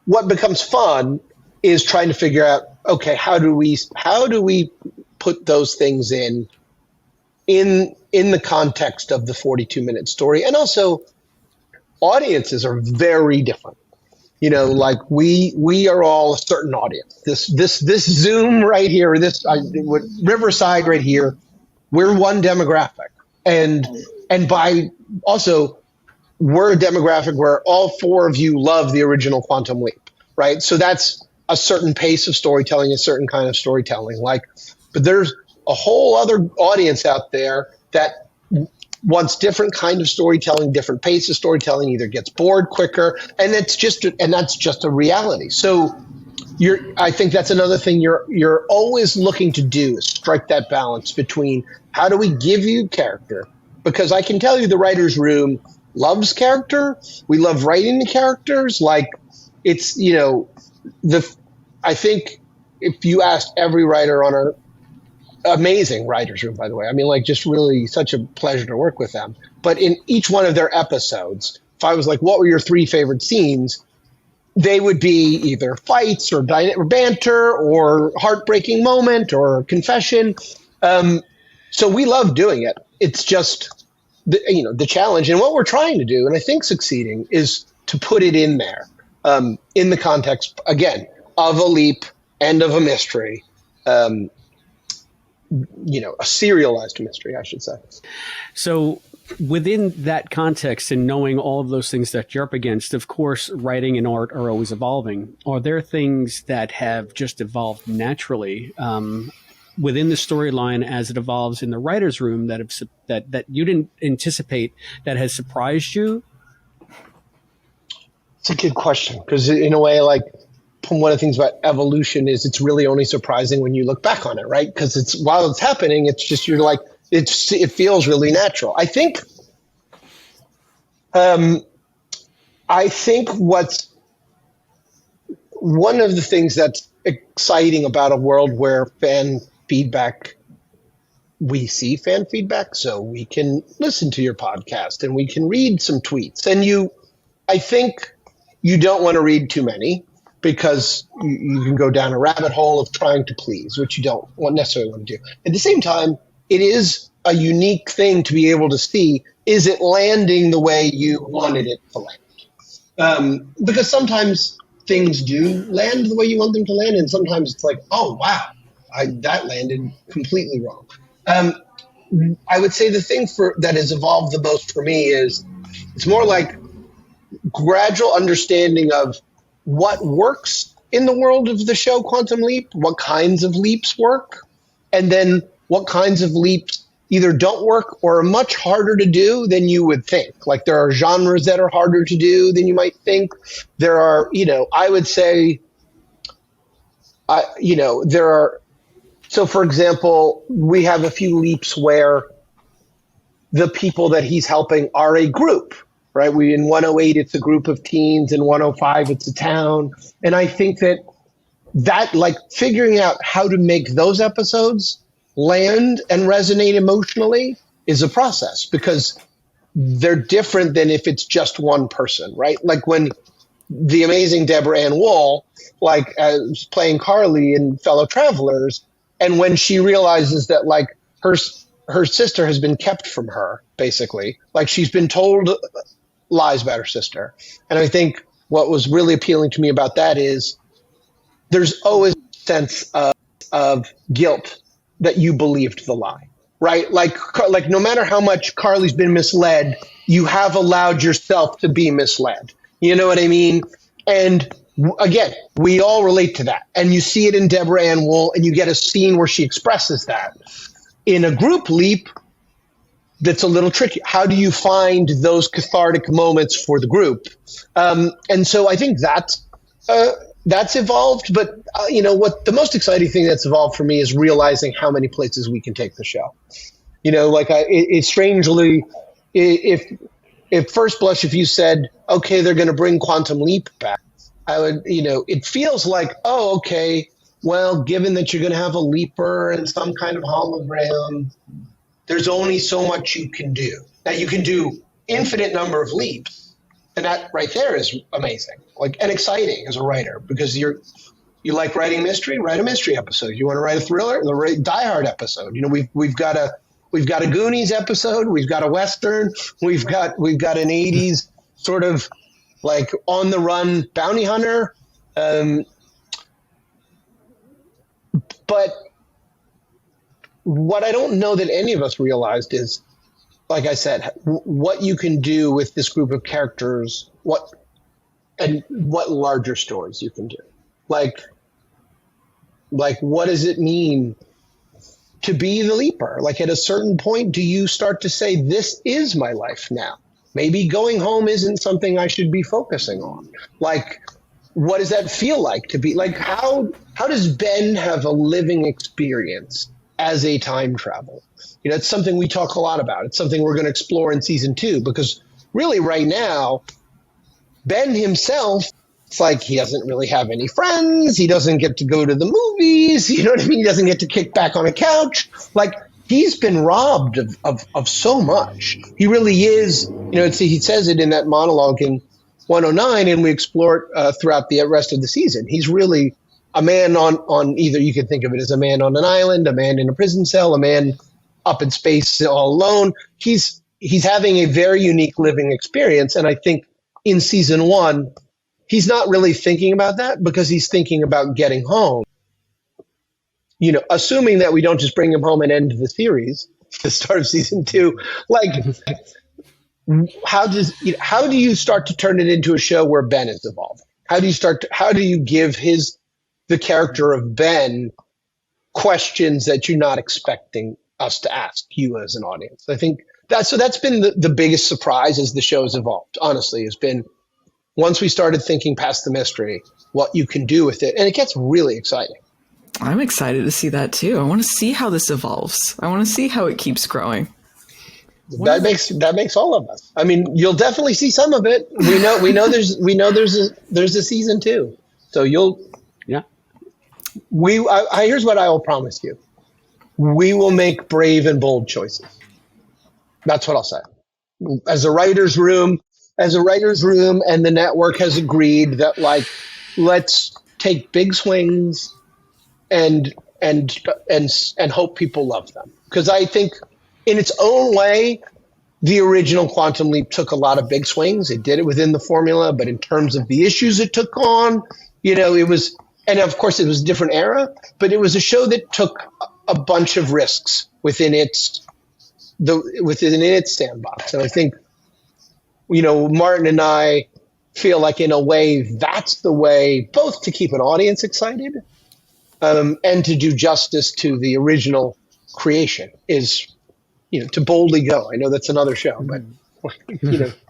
What becomes fun is trying to figure out, okay, how do we put those things in the context of the 42-minute story? And also, audiences are very different. You know, like we are all a certain audience. This Zoom right here, Riverside right here, we're one demographic, and by also, we're a demographic where all four of you love the original Quantum Leap, right? So that's a certain pace of storytelling, a certain kind of storytelling. But there's a whole other audience out there that wants different kind of storytelling, different pace of storytelling, either gets bored quicker, and that's just a reality. So I think that's another thing you're always looking to do, is strike that balance between how do we give you character, because I can tell you the writer's room loves character. We love writing the characters. Like, it's, you know, I think if you asked every writer on our amazing writer's room, by the way, I mean, like, just really such a pleasure to work with them. But in each one of their episodes, if I was like, what were your 3 favorite scenes? They would be either fights or banter or heartbreaking moment or confession. So we love doing it. It's just, the challenge, and what we're trying to do, and I think succeeding, is to put it in there, in the context, again, of a leap and of a mystery, a serialized mystery, I should say. So within that context and knowing all of those things that you're up against, of course, writing and art are always evolving. Are there things that have just evolved naturally within the storyline as it evolves in the writer's room that you didn't anticipate, that has surprised you? It's a good question, because in a way, like, one of the things about evolution is it's really only surprising when you look back on it, right? Because while it's happening, it's just, you're like, it feels really natural. I think what's one of the things that's exciting about a world where we see fan feedback, so we can listen to your podcast and we can read some tweets. And I think you don't want to read too many, because you can go down a rabbit hole of trying to please, which you don't necessarily want to do. At the same time, it is a unique thing to be able to see, is it landing the way you wanted it to land? Because sometimes things do land the way you want them to land, and sometimes it's like, oh, wow, that landed completely wrong. I would say the thing that has evolved the most for me is it's more like gradual understanding of what works in the world of the show Quantum Leap, what kinds of leaps work, and then what kinds of leaps either don't work or are much harder to do than you would think. Like, there are genres that are harder to do than you might think. There are, I would say, there are. So, for example, we have a few leaps where the people that he's helping are a group, right? In 108, it's a group of teens. In 105, it's a town. And I think that like figuring out how to make those episodes land and resonate emotionally is a process, because they're different than if it's just one person, right? Like when the amazing Deborah Ann Woll, like playing Carly in Fellow Travelers, and when she realizes that like her sister has been kept from her, basically, like she's been told lies about her sister. And I think what was really appealing to me about that is there's always a sense of guilt that you believed the lie, right? Like no matter how much Carly's been misled, you have allowed yourself to be misled. You know what I mean? And again, we all relate to that. And you see it in Deborah Ann Woll, and you get a scene where she expresses that. In a group leap, that's a little tricky. How do you find those cathartic moments for the group? And so I think that's evolved. But what the most exciting thing that's evolved for me is realizing how many places we can take the show. Like it's strangely, if first blush, if you said, okay, they're going to bring Quantum Leap back, I would, it feels like, oh, okay, well, given that you're going to have a leaper and some kind of hologram, there's only so much you can do. Now you can do infinite number of leaps, and that right there is amazing, like, and exciting as a writer, because you like writing mystery, write a mystery episode. You want to write a thriller, Die Hard episode. We've got a Goonies episode, we've got a Western, we've got an 80s sort of like on the run bounty hunter. But what I don't know that any of us realized is, like I said, what you can do with this group of characters, what larger stories you can do. Like what does it mean to be the leaper? Like at a certain point, do you start to say, this is my life now? Maybe going home isn't something I should be focusing on. Like, what does that feel like to be like, how does Ben have a living experience as a time traveler? It's something we talk a lot about. It's something we're going to explore in season 2, because really right now, Ben himself, it's like he doesn't really have any friends. He doesn't get to go to the movies. You know what I mean? He doesn't get to kick back on a couch. Like, he's been robbed of so much. He really is. He says it in that monologue in 109, and we explore it throughout the rest of the season. He's really a man on either, you could think of it as a man on an island, a man in a prison cell, a man up in space all alone. He's having a very unique living experience. And I think in season 1, he's not really thinking about that, because he's thinking about getting home. Assuming that we don't just bring him home and end the series, the start of season 2, like how do you start to turn it into a show where Ben is evolving? How do you give the character of Ben questions that you're not expecting us to ask you as an audience? I think that's been the biggest surprise as the show's evolved, honestly, has been once we started thinking past the mystery, what you can do with it. And it gets really exciting. I'm excited to see that too. I want to see how this evolves. I want to see how it keeps growing. That makes all of us. I mean, you'll definitely see some of it. We know there's a season 2. So here's what I will promise you. We will make brave and bold choices. That's what I'll say. As a writer's room, and the network has agreed that, like, let's take big swings and hope people love them. Because I think in its own way, the original Quantum Leap took a lot of big swings. It did it within the formula, but in terms of the issues it took on, it was, and of course it was a different era, but it was a show that took a bunch of risks within its sandbox. And I think, Martin and I feel like in a way that's the way both to keep an audience excited and to do justice to the original creation is, to boldly go. I know that's another show, but,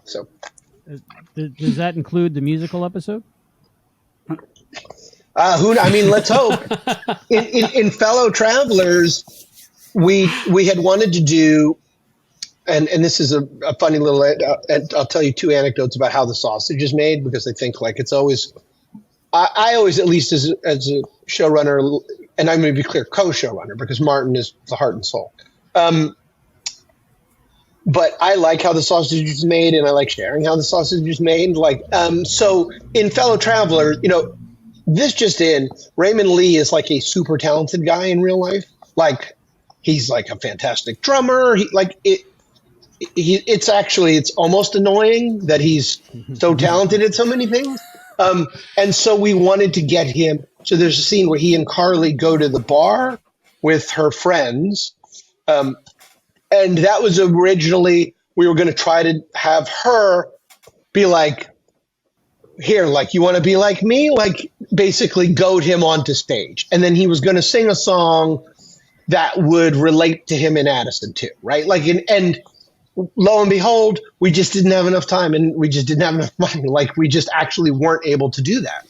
so. Does that include the musical episode? Let's hope. In Fellow Travelers, we had wanted to do and this is a funny little, I'll tell you two anecdotes about how the sausage is made, because I think like it's always, I always, at least as a showrunner, and I'm going to be clear, co-showrunner, because Martin is the heart and soul. But I like how the sausage is made, and I like sharing how the sausage is made. Like, so in Fellow Traveler, this just in, Raymond Lee is like a super talented guy in real life. Like, he's like a fantastic drummer. It's almost annoying that he's so talented at so many things. And so we wanted to get him. So there's a scene where he and Carly go to the bar with her friends. And that was originally, we were going to try to have her be like, here, like, you want to be like me? Like, basically goad him onto stage. And then he was going to sing a song that would relate to him and Addison too, right? Like, and lo and behold, we just didn't have enough time, and we just didn't have enough money. Like, we just actually weren't able to do that.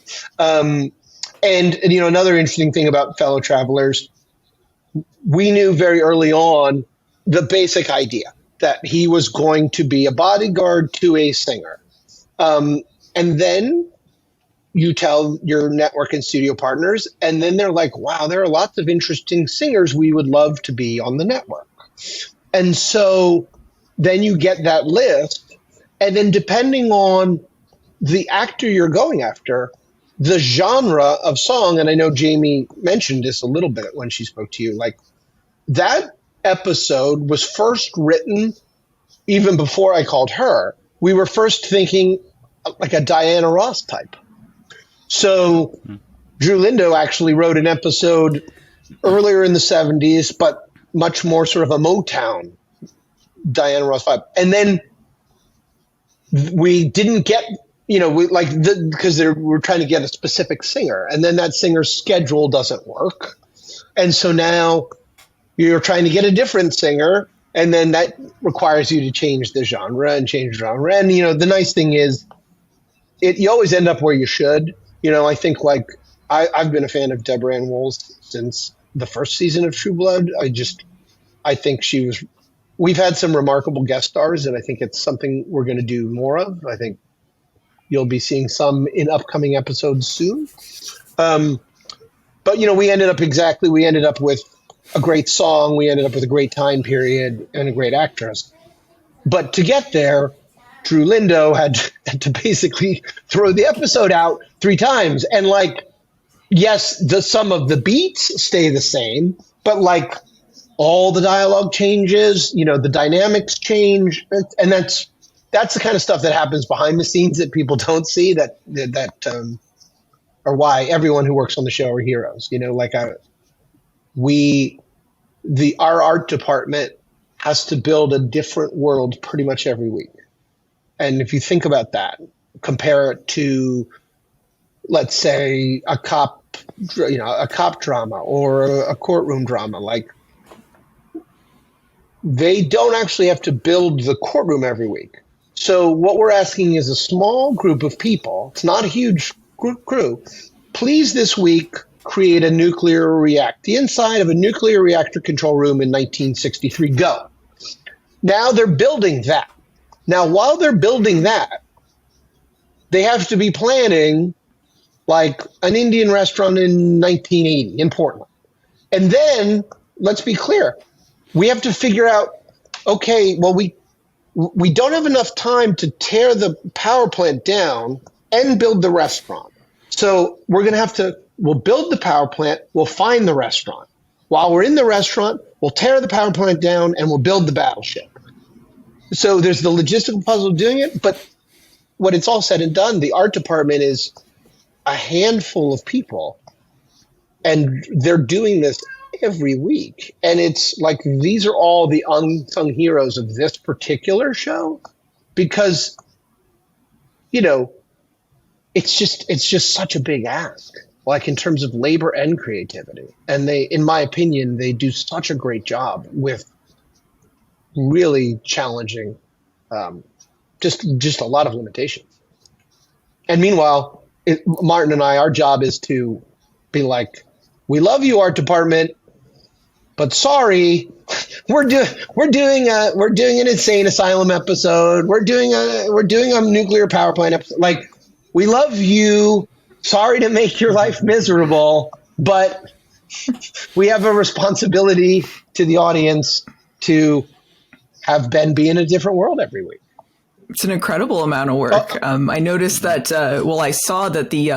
And another interesting thing about Fellow Travelers, we knew very early on the basic idea that he was going to be a bodyguard to a singer. And then you tell your network and studio partners, and then they're like, wow, there are lots of interesting singers we would love to be on the network. And so then you get that list, and then depending on the actor you're going after, the genre of song, and I know Jamie mentioned this a little bit when she spoke to you, like that episode was first written even before I called her. We were first thinking like a Diana Ross type. So Drew Lindo actually wrote an episode earlier in the 70s, but much more sort of a Motown Diana Ross vibe. And then we didn't get, because we're trying to get a specific singer, and then that singer's schedule doesn't work. And so now you're trying to get a different singer, and then that requires you to change the genre. And the nice thing is you always end up where you should. I think like I've been a fan of Deborah Ann Wool's since the first season of True Blood. I think we've had some remarkable guest stars, and I think it's something we're going to do more of. I think you'll be seeing some in upcoming episodes soon. But we ended up with a great song. We ended up with a great time period and a great actress. But to get there, Drew Lindo had to basically throw the episode out 3 times. And like, yes, some of the beats stay the same, but like all the dialogue changes, the dynamics change. And that's the kind of stuff that happens behind the scenes that people don't see, that are why everyone who works on the show are heroes. Our art department has to build a different world pretty much every week. And if you think about that, compare it to, let's say, a cop drama or a courtroom drama, like they don't actually have to build the courtroom every week. So what we're asking is a small group of people. It's not a huge crew. Please this week create a the inside of a nuclear reactor control room in 1963. Go. Now they're building that. Now, while they're building that, they have to be planning like an Indian restaurant in 1980 in Portland. And then, let's be clear, we have to figure out, okay, well, we don't have enough time to tear the power plant down and build the restaurant. So we're going to we'll build the power plant, we'll find the restaurant. While we're in the restaurant, we'll tear the power plant down and we'll build the battleship. So there's the logistical puzzle of doing it, but when it's all said and done, the art department is a handful of people, and they're doing this every week. And it's like, these are all the unsung heroes of this particular show, because, it's just such a big ask, like in terms of labor and creativity. And they, in my opinion, they do such a great job with really challenging, just a lot of limitations. And meanwhile, Martin and I, our job is to be like, we love you, art department. but sorry, we're doing an insane asylum episode. We're doing a nuclear power plant episode. Like, we love you. Sorry to make your life miserable, but we have a responsibility to the audience to have Ben be in a different world every week. It's an incredible amount of work. I noticed that. I saw that the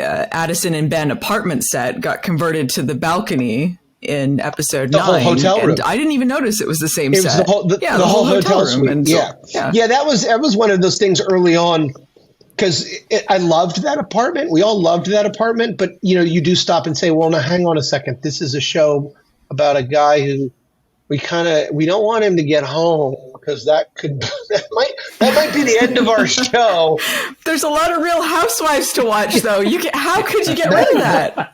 Addison and Ben apartment set got converted to the balcony in episode 9. The whole hotel room. And I didn't even notice it was the same set. It was the whole hotel room. And yeah. That was one of those things early on, because I loved that apartment. We all loved that apartment, but you do stop and say, well, now hang on a second. This is a show about a guy who we don't want him to get home, because that might be the end of our show. There's a lot of Real Housewives to watch, though. How could you get rid of that?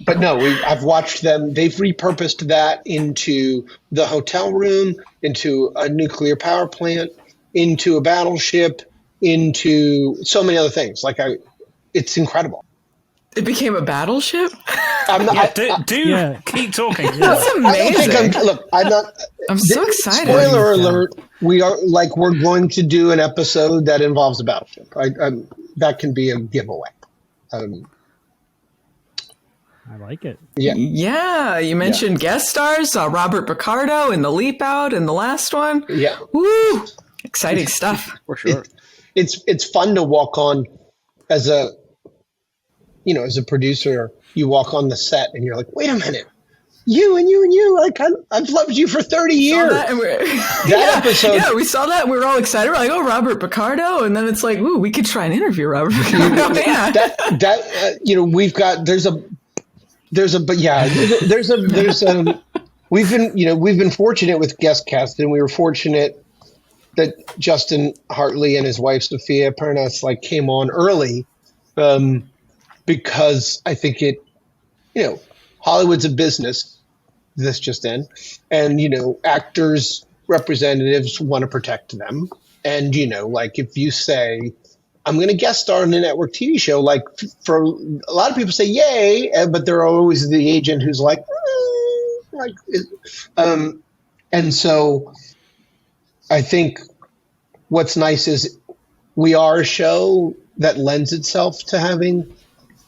But no, I've watched them. They've repurposed that into the hotel room, into a nuclear power plant, into a battleship, into so many other things. It's incredible. It became a battleship? Keep talking. That's amazing. I'm so excited. Spoiler alert, we're going to do an episode that involves a battleship. That can be a giveaway. I like it. Yeah, you mentioned guest stars, Robert Picardo in The Leap Out in the last one. Yeah. Woo! Exciting stuff. For sure. It's fun to walk on as a producer. You walk on the set and you're like, wait a minute, you and you and you, like I've loved you for 30 years. That episode. Yeah, we saw that. We were all excited. We're like, oh, Robert Picardo. And then it's like, ooh, we could try and interview Robert Picardo. We've been fortunate with guest cast, and we were fortunate that Justin Hartley and his wife, Sophia Pernas, came on early. Because I think Hollywood's a business, this just in, and, actors, representatives want to protect them. And, if you say, I'm going to guest star in a network TV show, for a lot of people say, yay, but there are always the agent who's like, and so I think what's nice is we are a show that lends itself to having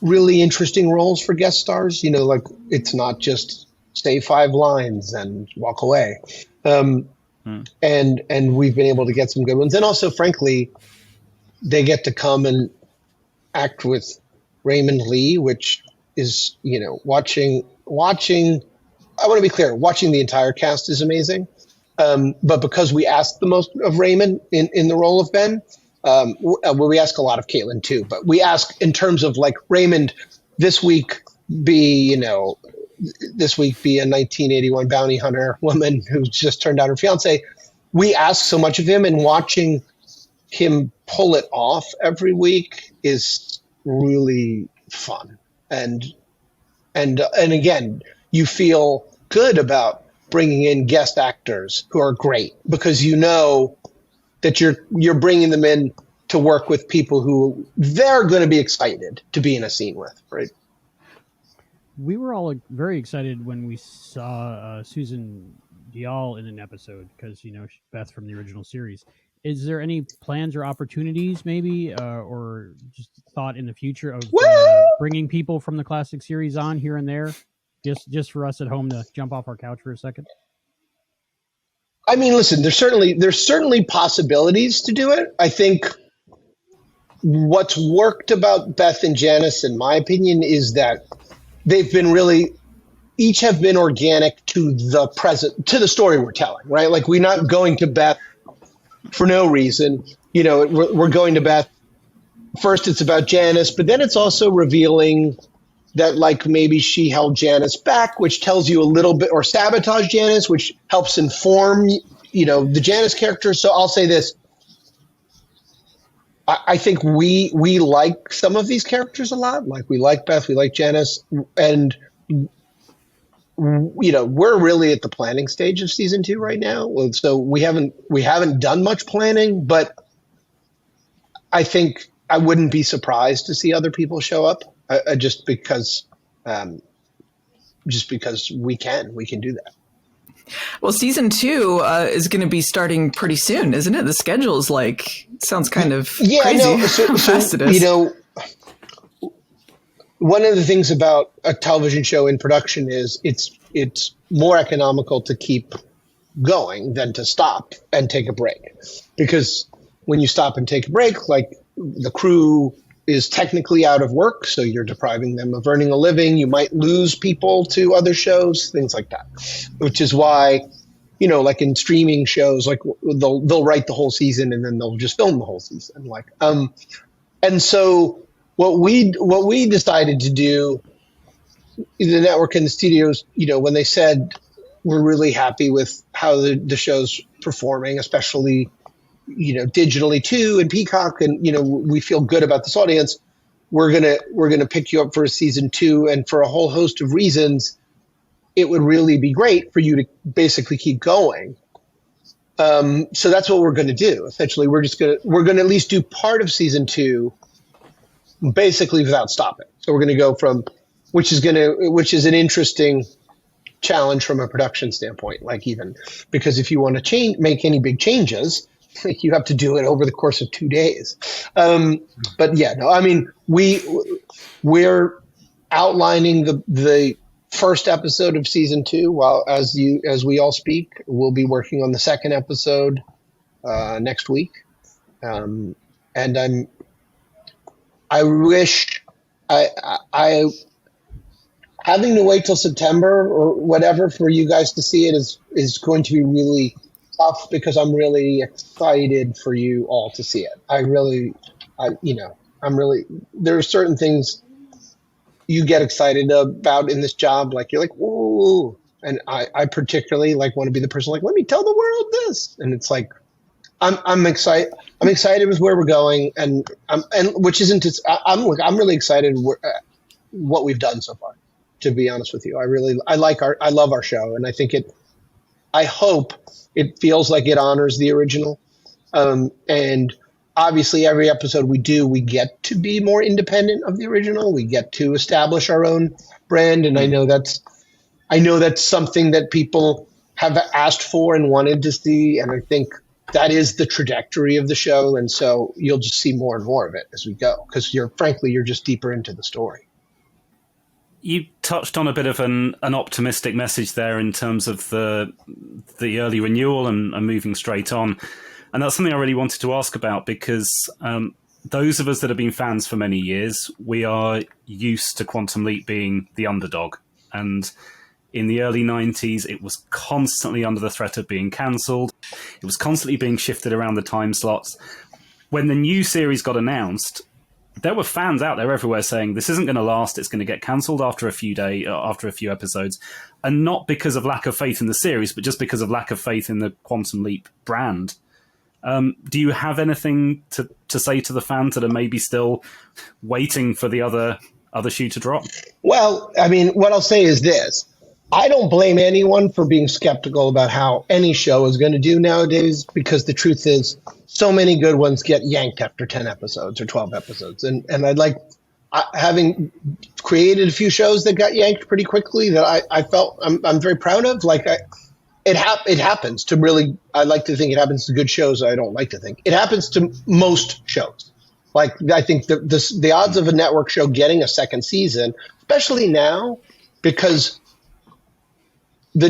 really interesting roles for guest stars. It's not just say 5 lines and walk away. And we've been able to get some good ones. And also, frankly, they get to come and act with Raymond Lee, which is, watching, I want to be clear, watching the entire cast is amazing. But because we asked the most of Raymond in the role of Ben, we ask a lot of Caitlin too, but we ask in terms of Raymond, this week be a 1981 bounty hunter woman who's just turned out her fiance. We ask so much of him, and watching him pull it off every week is really fun. And again, you feel good about bringing in guest actors who are great, because that you're bringing them in to work with people who they're going to be excited to be in a scene with, right? We were all very excited when we saw Susan Dial in an episode, because, Beth from the original series. Is there any plans or opportunities maybe, or just thought in the future of bringing people from the classic series on here and there, just for us at home to jump off our couch for a second? I mean, listen, there's certainly possibilities to do it. I think what's worked about Beth and Janice, in my opinion, is that they've been each have been organic to the present, to the story we're telling, right? We're not going to Beth for no reason. We're going to Beth. First, it's about Janice, but then it's also revealing that maybe she held Janice back, which tells you a little bit, or sabotage Janice, which helps inform, the Janice character. So I'll say this. I think we like some of these characters a lot. We like Beth, we like Janice, and we're really at the planning stage of season 2 right now. So we haven't done much planning, but I think I wouldn't be surprised to see other people show up. Just because just because we can do that. Well, season 2 is going to be starting pretty soon, isn't it? The schedule is sounds kind of crazy. No, so one of the things about a television show in production is it's more economical to keep going than to stop and take a break, because when you stop and take a break, like the crew is technically out of work, so you're depriving them of earning a living. You might lose people to other shows, things like that, which is why, like in streaming shows, like they'll write the whole season and then they'll just film the whole season. And so what we decided to do, the network and the studios, when they said we're really happy with how the show's performing, especially digitally too, and Peacock, and we feel good about this audience, we're gonna pick you up for a season 2, and for a whole host of reasons, it would really be great for you to basically keep going. So that's what we're gonna do. Essentially, we're gonna at least do part of season 2, basically without stopping. So we're gonna go from, which is an interesting challenge from a production standpoint, even because if you want to make any big changes, you have to do it over the course of 2 days. But yeah, no, I mean, we're outlining the first episode of season 2 while as we all speak. We'll be working on the second episode next week. And I wish I having to wait till September or whatever for you guys to see it is going to be really tough, because I'm really excited for you all to see it. There are certain things you get excited about in this job. You're like, whoa. And I particularly want to be the person let me tell the world this. And it's I'm excited. I'm excited with where we're going. I'm really excited what we've done so far, to be honest with you. I love our show. And I hope it feels like it honors the original. And obviously every episode we get to be more independent of the original. We get to establish our own brand. And I know that's something that people have asked for and wanted to see. And I think that is the trajectory of the show. And so you'll just see more and more of it as we go, because you're just deeper into the story. You touched on a bit of an optimistic message there in terms of the early renewal and moving straight on. And that's something I really wanted to ask about, because those of us that have been fans for many years, we are used to Quantum Leap being the underdog. And in the early 90s, it was constantly under the threat of being cancelled. It was constantly being shifted around the time slots. When the new series got announced, there were fans out there everywhere saying this isn't going to last, it's going to get cancelled after a few episodes, and not because of lack of faith in the series, but just because of lack of faith in the Quantum Leap brand. Do you have anything to say to the fans that are maybe still waiting for the other shoe to drop? Well, I mean, what I'll say is this. I don't blame anyone for being skeptical about how any show is going to do nowadays, because the truth is so many good ones get yanked after 10 episodes or 12 episodes. And having created a few shows that got yanked pretty quickly that I felt I'm very proud of. It happens to really, I like to think it happens to good shows. I don't like to think it happens to most shows. I think the odds of a network show getting a second season, especially now, because the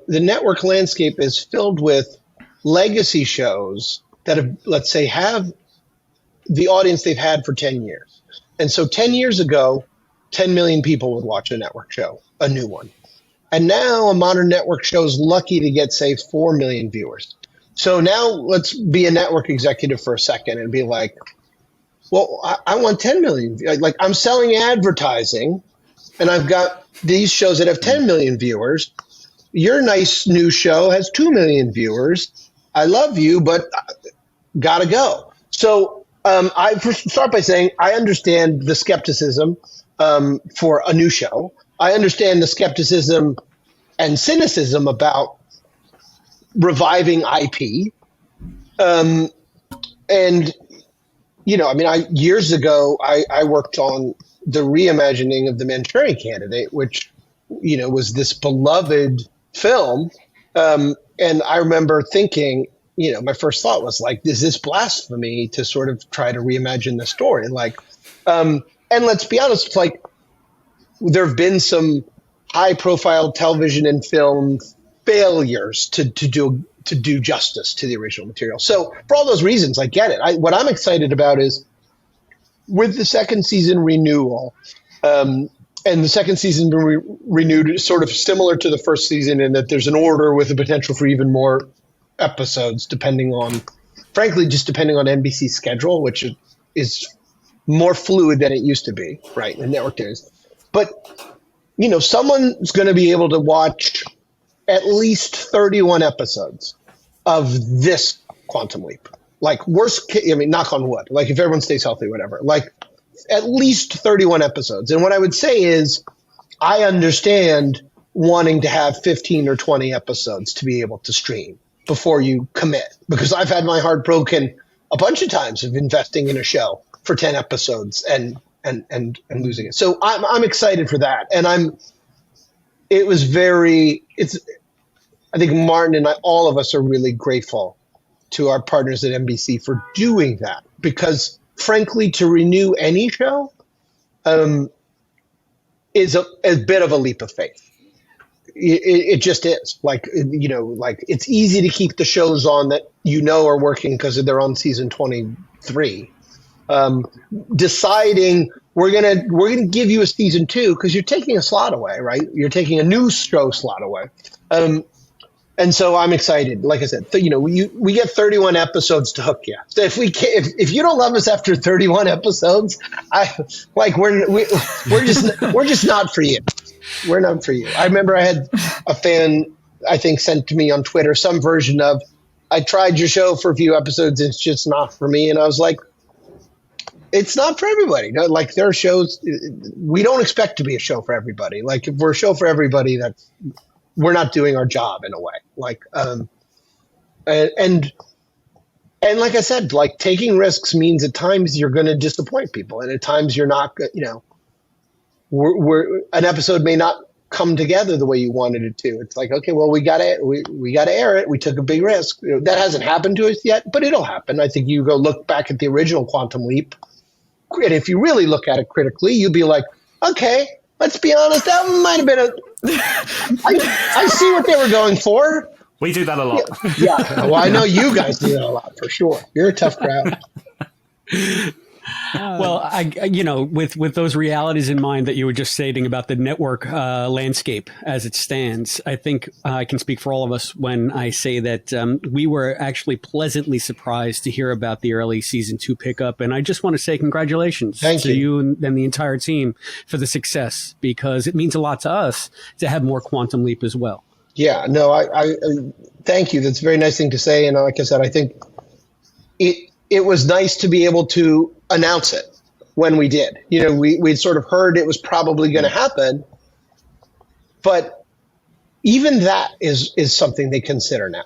network landscape is filled with legacy shows that have, let's say, have the audience they've had for 10 years. And so 10 years ago, 10 million people would watch a network show, a new one. And now a modern network show is lucky to get, say, 4 million viewers. So now let's be a network executive for a second and be like, well, I want 10 million. I'm selling advertising, and I've got these shows that have 10 million viewers. Your nice new show has 2 million viewers. I love you, but gotta go. So I first start by saying I understand the skepticism for a new show. I understand the skepticism and cynicism about reviving IP. Years ago, I worked on the reimagining of the Manchurian Candidate, which was this beloved film. And I remember thinking, my first thought was like, is this blasphemy to sort of try to reimagine the story? Like, and let's be honest, like there have been some high profile television and film failures to do justice to the original material. So for all those reasons, I get it. What I'm excited about is with the second season renewal, and the second season renewed sort of similar to the first season in that there's an order with the potential for even more episodes, depending on NBC's schedule, which is more fluid than it used to be, right? The network days. But, someone's going to be able to watch at least 31 episodes of this Quantum Leap. Like knock on wood, like if everyone stays healthy, whatever, like at least 31 episodes. And what I would say is I understand wanting to have 15 or 20 episodes to be able to stream before you commit, because I've had my heart broken a bunch of times of investing in a show for 10 episodes and losing it. So I'm excited for that. And I think Martin and all of us are really grateful to our partners at NBC for doing that, because frankly, to renew any show is a bit of a leap of faith. It just is. Like it's easy to keep the shows on that are working because they're on season 23. Deciding we're gonna give you a season 2 because you're taking a slot away, right? You're taking a new show slot away. And so I'm excited. Like I said, we get 31 episodes to hook you. So if you don't love us after 31 episodes, we're just not for you. We're not for you. I remember I had a fan, I think, sent to me on Twitter some version of, I tried your show for a few episodes, it's just not for me. And I was like, it's not for everybody. No, like there are shows, we don't expect to be a show for everybody. Like if we're a show for everybody, we're not doing our job in a way. Like, and like I said, like taking risks means at times you're going to disappoint people, and at times you're not. An episode may not come together the way you wanted it to. It's like, okay, well, we got to air it. We took a big risk. That hasn't happened to us yet, but it'll happen. I think you go look back at the original Quantum Leap, and if you really look at it critically, you'll be like, okay, let's be honest, that might have been I see what they were going for. We do that a lot. Yeah. Well, I know you guys do that a lot for sure. You're a tough crowd. Well, with those realities in mind that you were just stating about the network landscape as it stands, I think I can speak for all of us when I say that we were actually pleasantly surprised to hear about the early season 2 pickup. And I just want to say congratulations to you and the entire team for the success, because it means a lot to us to have more Quantum Leap as well. Yeah, no, I thank you. That's a very nice thing to say. And like I said, I think it was nice to be able to announce it when we did. We'd sort of heard it was probably going to happen, but even that is something they consider now,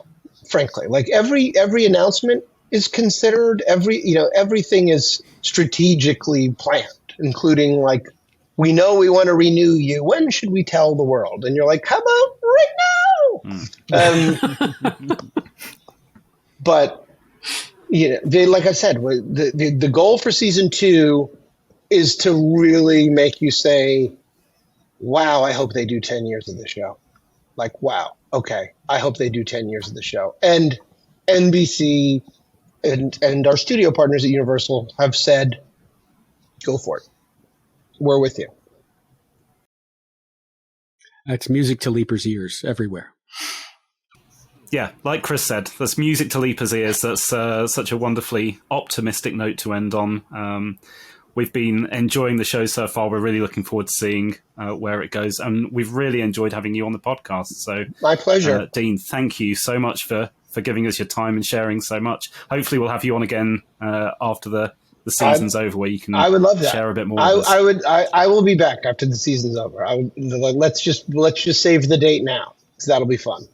frankly. Like every announcement is considered, everything is strategically planned, including like, we know we want to renew you. When should we tell the world? And you're like, how about right now? But like I said, the goal for season 2 is to really make you say, wow, I hope they do 10 years of the show. Like, wow, okay, I hope they do 10 years of the show. And NBC and our studio partners at Universal have said, go for it. We're with you. That's music to Leapers' ears everywhere. Yeah, like Chris said, that's music to Leapers' ears. That's such a wonderfully optimistic note to end on. We've been enjoying the show so far. We're really looking forward to seeing where it goes. And we've really enjoyed having you on the podcast. So, my pleasure. Dean, thank you so much for giving us your time and sharing so much. Hopefully we'll have you on again after the season's over, where you can share a bit more. I will be back after the season's over. Let's just save the date now, because that'll be fun.